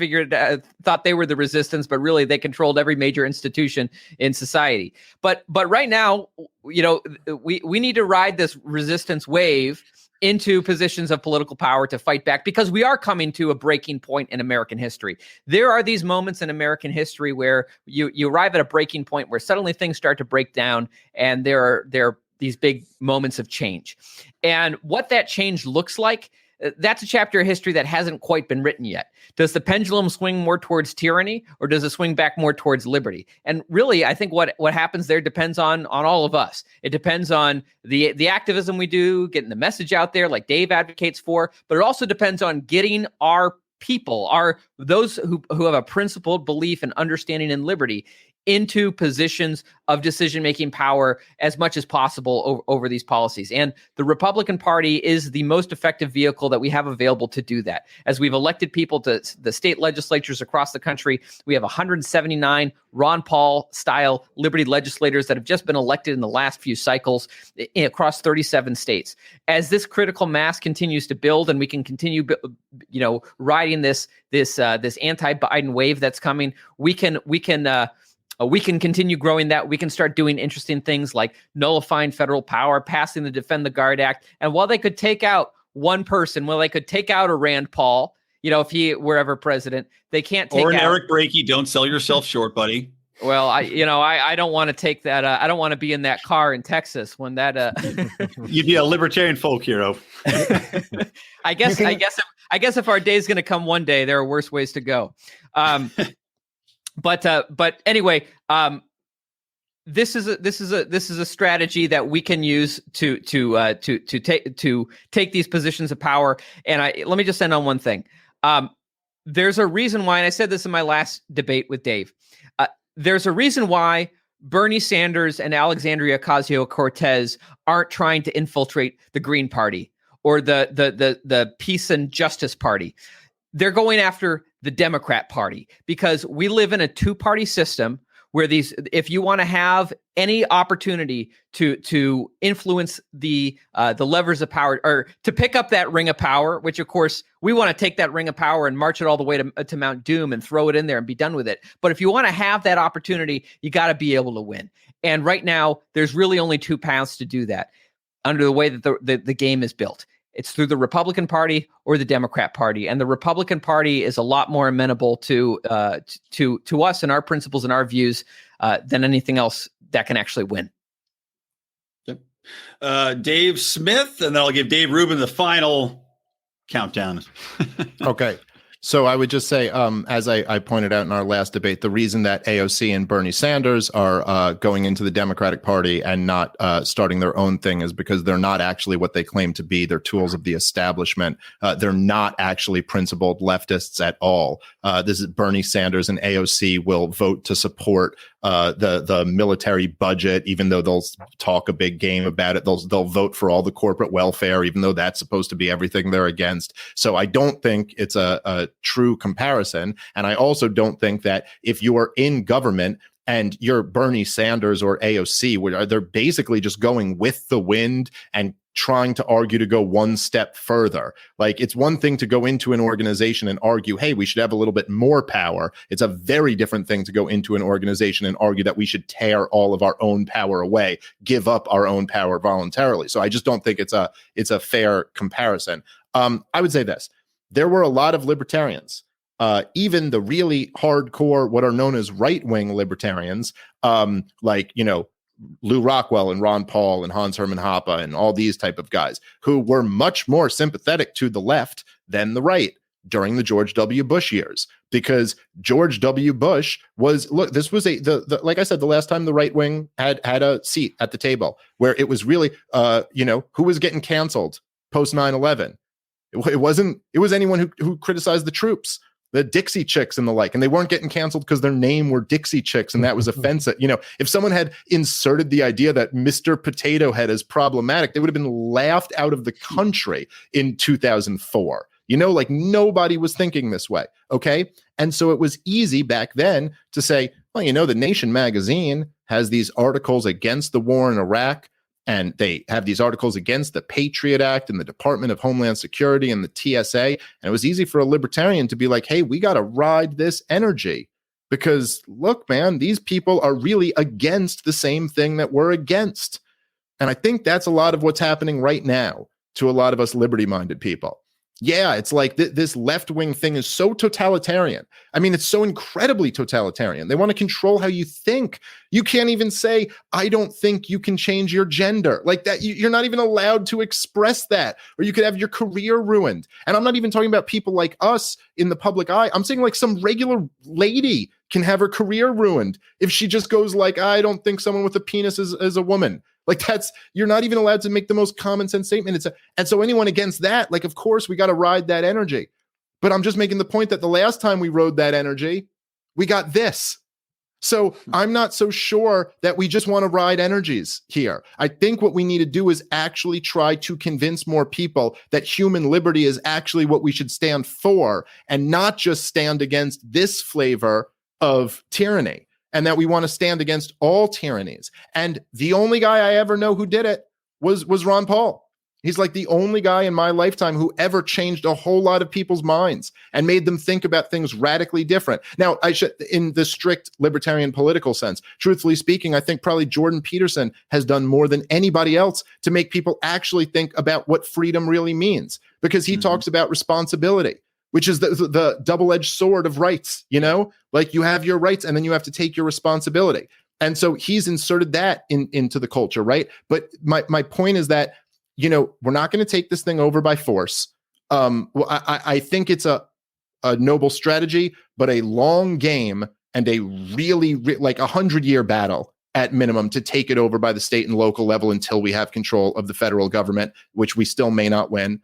thought they were the resistance, but really they controlled every major institution in society. But right now, we need to ride this resistance wave into positions of political power to fight back, because we are coming to a breaking point in American history. There are these moments in American history where you arrive at a breaking point where suddenly things start to break down, and there are these big moments of change. And what that change looks like, that's a chapter of history that hasn't quite been written yet. Does the pendulum swing more towards tyranny, or does it swing back more towards liberty? And really, I think what happens there depends on all of us. It depends on the activism we do, getting the message out there like Dave advocates for, but it also depends on getting our people, those who have a principled belief and understanding in liberty, into positions of decision-making power as much as possible over these policies. And the Republican Party is the most effective vehicle that we have available to do that. As we've elected people to the state legislatures across the country, we have 179 Ron Paul-style liberty legislators that have just been elected in the last few cycles across 37 states. As this critical mass continues to build, and we can continue, riding this anti-Biden wave that's coming, we can continue growing that. We can start doing interesting things like nullifying federal power, passing the Defend the Guard Act. And while they could take out one person, they could take out a Rand Paul, if he were ever president, they can't take out Eric Brakey. Don't sell yourself short, buddy. Well, I don't want to take that. I don't want to be in that car in Texas when that. You'd be a libertarian folk hero. I guess if our day is going to come one day, there are worse ways to go. But anyway, this is a strategy that we can use to take these positions of power. And let me just end on one thing. There's a reason why, and I said this in my last debate with Dave. There's a reason why Bernie Sanders and Alexandria Ocasio-Cortez aren't trying to infiltrate the Green Party or the Peace and Justice Party. They're going after the Democrat Party, because we live in a two-party system where if you want to have any opportunity to influence the levers of power, or to pick up that ring of power, which of course we want to take that ring of power and march it all the way to Mount Doom and throw it in there and be done with it. But if you want to have that opportunity, you got to be able to win. And right now, there's really only two paths to do that under the way that the game is built. It's through the Republican Party or the Democrat Party, and the Republican Party is a lot more amenable to us and our principles and our views than anything else that can actually win. Dave Smith, and then I'll give Dave Rubin the final countdown. Okay. So I would just say, as I pointed out in our last debate, the reason that AOC and Bernie Sanders are going into the Democratic Party and not starting their own thing is because they're not actually what they claim to be. They're tools of the establishment. They're not actually principled leftists at all. This is Bernie Sanders and AOC will vote to support the military budget, even though they'll talk a big game about it. They'll vote for all the corporate welfare, even though that's supposed to be everything they're against. So I don't think it's a true comparison. And I also don't think that if you are in government and you're Bernie Sanders or AOC, where they're basically just going with the wind and trying to argue to go one step further. Like, it's one thing to go into an organization and argue, hey, we should have a little bit more power. It's a very different thing to go into an organization and argue that we should tear all of our own power away, give up our own power voluntarily. So I just don't think it's a fair comparison. I would say this: there were a lot of libertarians, even the really hardcore, what are known as right-wing libertarians, like, Lou Rockwell and Ron Paul and Hans Hermann Hoppe and all these type of guys who were much more sympathetic to the left than the right during the George W. Bush years, because George W. Bush was, this was like I said, the last time the right wing had a seat at the table where it was really, who was getting canceled post 9/11. It was anyone who criticized the troops, the Dixie Chicks and the like, and they weren't getting canceled because their name were Dixie Chicks, and that was offensive. If someone had inserted the idea that Mr. Potato Head is problematic, they would have been laughed out of the country in 2004. Like, nobody was thinking this way. Okay. And so it was easy back then to say, well, the Nation magazine has these articles against the war in Iraq, and they have these articles against the Patriot Act and the Department of Homeland Security and the TSA. And it was easy for a libertarian to be like, hey, we got to ride this energy because, look, man, these people are really against the same thing that we're against. And I think that's a lot of what's happening right now to a lot of us liberty-minded people. Yeah, it's like this left-wing thing is so totalitarian. I mean, it's so incredibly totalitarian. They want to control how you think. You can't even say, I don't think you can change your gender. Like that, you're not even allowed to express that. Or you could have your career ruined. And I'm not even talking about people like us in the public eye. I'm saying like some regular lady can have her career ruined if she just goes like, I don't think someone with a penis is a woman. Like, you're not even allowed to make the most common sense statement. And so anyone against that, like, of course, we got to ride that energy. But I'm just making the point that the last time we rode that energy, we got this. So I'm not so sure that we just want to ride energies here. I think what we need to do is actually try to convince more people that human liberty is actually what we should stand for, and not just stand against this flavor of tyranny. And that we want to stand against all tyrannies. And the only guy I ever know who did it was Ron Paul. He's like the only guy in my lifetime who ever changed a whole lot of people's minds and made them think about things radically different. Now, in the strict libertarian political sense, truthfully speaking, I think probably Jordan Peterson has done more than anybody else to make people actually think about what freedom really means, because he talks about responsibility, which is the double-edged sword of rights, like you have your rights and then you have to take your responsibility. And so he's inserted that into the culture, right? But my point is that, we're not going to take this thing over by force. I think it's a noble strategy, but a long game and a really like 100-year battle at minimum to take it over by the state and local level until we have control of the federal government, which we still may not win.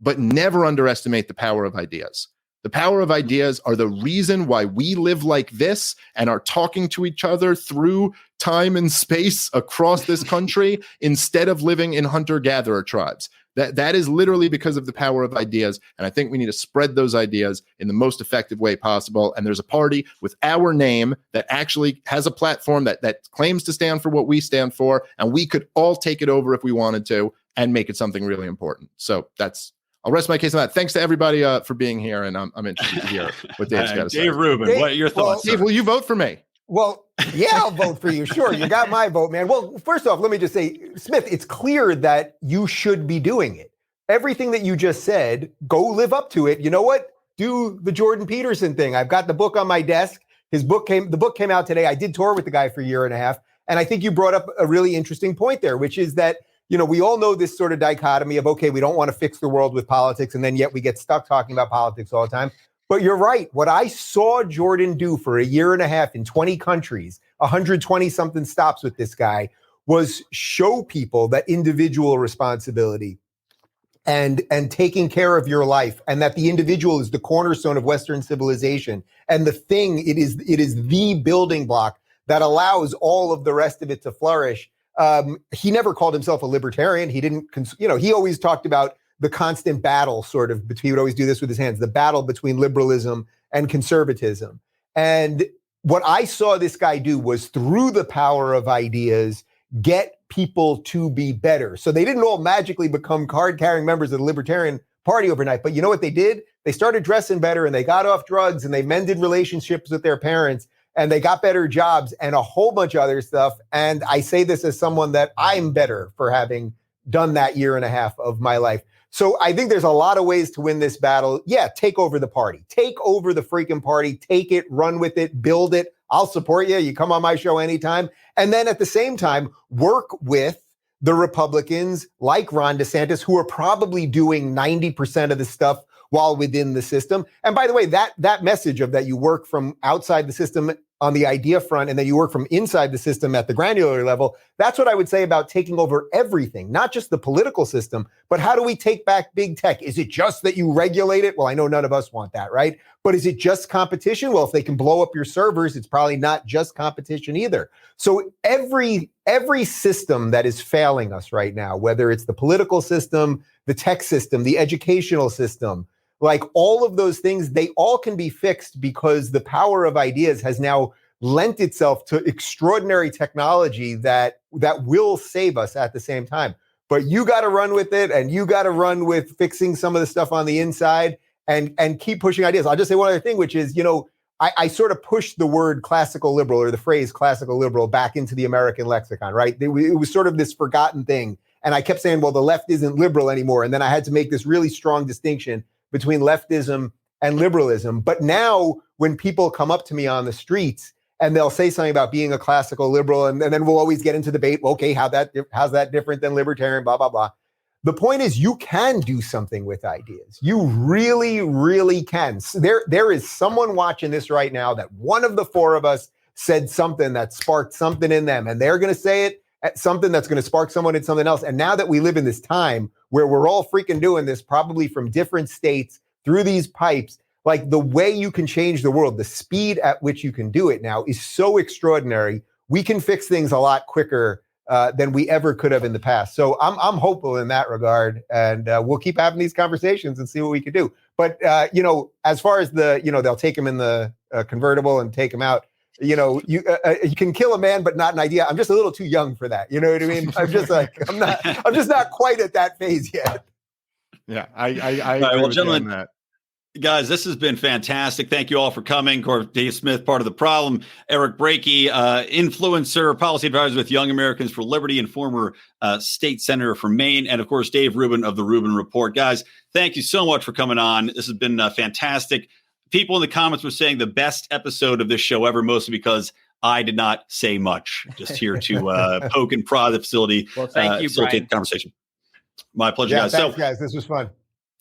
But never underestimate the power of ideas. The power of ideas are the reason why we live like this and are talking to each other through time and space across this country instead of living in hunter-gatherer tribes. That is literally because of the power of ideas. And I think we need to spread those ideas in the most effective way possible. And there's a party with our name that actually has a platform that claims to stand for what we stand for. And we could all take it over if we wanted to and make it something really important. So I'll rest my case on that. Thanks to everybody for being here, and I'm interested to hear what Dave's got to say. Dave Rubin, what are your thoughts? Dave, will you vote for me? Well, yeah, I'll vote for you. Sure, you got my vote, man. Well, first off, let me just say, Smith, it's clear that you should be doing it. Everything that you just said, go live up to it. You know what? Do the Jordan Peterson thing. I've got the book on my desk. The book came out today. I did tour with the guy for a year and a half, and I think you brought up a really interesting point there, which is that we all know this sort of dichotomy of, okay, we don't want to fix the world with politics, and then yet we get stuck talking about politics all the time. But you're right. What I saw Jordan do for a year and a half in 20 countries, 120-something stops with this guy, was show people that individual responsibility and taking care of your life, and that the individual is the cornerstone of Western civilization. And it is the building block that allows all of the rest of it to flourish. He never called himself a libertarian. He didn't, he always talked about the constant battle sort of between, he would always do this with his hands, the battle between liberalism and conservatism. And what I saw this guy do was, through the power of ideas, get people to be better. So they didn't all magically become card-carrying members of the Libertarian Party overnight. But you know what they did? They started dressing better, and they got off drugs, and they mended relationships with their parents, and they got better jobs and a whole bunch of other stuff. And I say this as someone that I'm better for having done that year and a half of my life. So I think there's a lot of ways to win this battle. Yeah, take over the party. Take over the freaking party. Take it, run with it, build it. I'll support you. You come on my show anytime. And then at the same time, work with the Republicans like Ron DeSantis, who are probably doing 90% of the stuff while within the system. And by the way, that message of that you work from outside the system on the idea front, and then you work from inside the system at the granular level, that's what I would say about taking over everything, not just the political system, but how do we take back big tech? Is it just that you regulate it? Well, I know none of us want that, right? But is it just competition? Well, if they can blow up your servers, it's probably not just competition either. So every system that is failing us right now, whether it's the political system, the tech system, the educational system, like all of those things, they all can be fixed because the power of ideas has now lent itself to extraordinary technology that will save us at the same time. But you got to run with it, and you got to run with fixing some of the stuff on the inside and keep pushing ideas. I'll just say one other thing, which is, I sort of pushed the word classical liberal, or the phrase classical liberal, back into the American lexicon, right? It was sort of this forgotten thing. And I kept saying, well, the left isn't liberal anymore. And then I had to make this really strong distinction between leftism and liberalism. But now when people come up to me on the streets and they'll say something about being a classical liberal, and then we'll always get into debate, okay, how's that different than libertarian, blah, blah, blah. The point is, you can do something with ideas. You really, really can. There is someone watching this right now that one of the four of us said something that sparked something in them, and they're going to say it at something that's going to spark someone in something else. And now that we live in this time where we're all freaking doing this, probably from different states through these pipes, like the way you can change the world, the speed at which you can do it now is so extraordinary. We can fix things a lot quicker than we ever could have in the past. So I'm hopeful in that regard, and we'll keep having these conversations and see what we can do. But as far as they'll take him in the convertible and take him out. You can kill a man, but not an idea. I'm just a little too young for that. You know what I mean? I'm just not quite at that phase yet. Yeah, I agree with you on that. Guys, this has been fantastic. Thank you all for coming. Of course, Dave Smith, part of the problem. Eric Brakey, influencer, policy advisor with Young Americans for Liberty and former state senator from Maine. And of course, Dave Rubin of the Rubin Report. Guys, thank you so much for coming on. This has been fantastic. People in the comments were saying the best episode of this show ever, mostly because I did not say much. Just here to poke and prod the facility. Well, thank you, Brian. The conversation. My pleasure, guys. Thanks, guys. This was fun.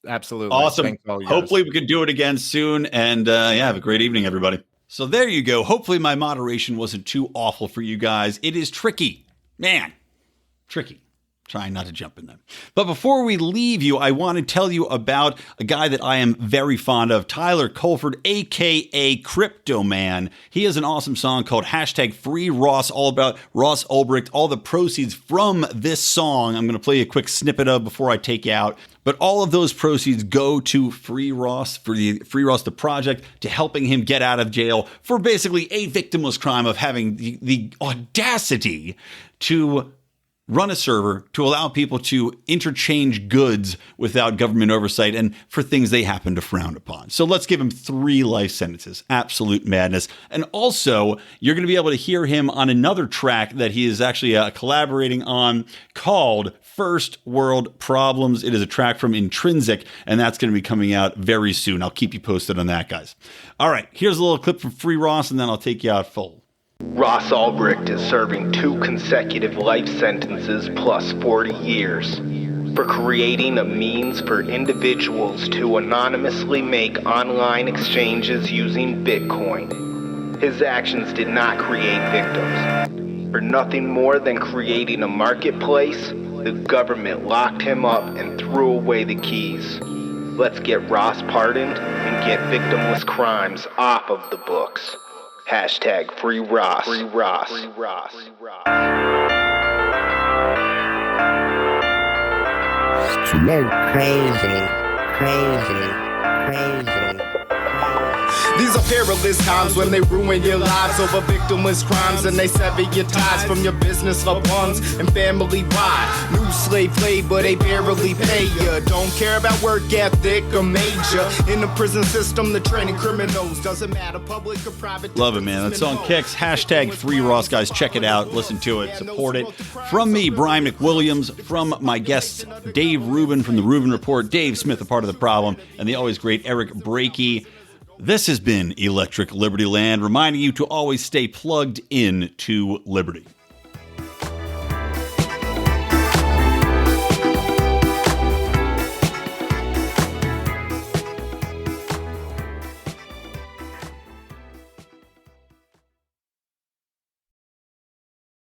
Absolutely. Awesome. Hopefully we can do it again soon. And have a great evening, everybody. So there you go. Hopefully my moderation wasn't too awful for you guys. It is tricky. Man, tricky. Trying not to jump in them. But before we leave you, I want to tell you about a guy that I am very fond of, Tyler Colford, a.k.a. Crypto Man. He has an awesome song called #FreeRoss, all about Ross Ulbricht. All the proceeds from this song, I'm going to play a quick snippet of before I take you out. But all of those proceeds go to Free Ross, for the Free Ross, the project, to helping him get out of jail for basically a victimless crime of having the audacity to run a server to allow people to interchange goods without government oversight and for things they happen to frown upon. So let's give him 3 life sentences. Absolute madness. And also, you're going to be able to hear him on another track that he is actually collaborating on called First World Problems. It is a track from Intrinsic, and that's going to be coming out very soon. I'll keep you posted on that, guys. All right, here's a little clip from Free Ross, and then I'll take you out full. Ross Ulbricht is serving 2 consecutive life sentences plus 40 years for creating a means for individuals to anonymously make online exchanges using Bitcoin. His actions did not create victims. For nothing more than creating a marketplace, the government locked him up and threw away the keys. Let's get Ross pardoned and get victimless crimes off of the books. Hashtag free Ross. Free Ross. Free Ross. Free Ross. Crazy. These are perilous times when they ruin your lives over victimless crimes, and they sever your ties from your business, loved ones, and family. Why? New slave labor, they barely pay ya. Don't care about work ethic or major. In the prison system, the training criminals doesn't matter, public or private. Love it, man. That song kicks. Hashtag free Ross, guys. Check it out. Listen to it. Support it. From me, Brian McWilliams. From my guests, Dave Rubin from the Rubin Report, Dave Smith, a part of the problem, and the always great Eric Brakey. This has been Electric Libertyland, reminding you to always stay plugged in to Liberty.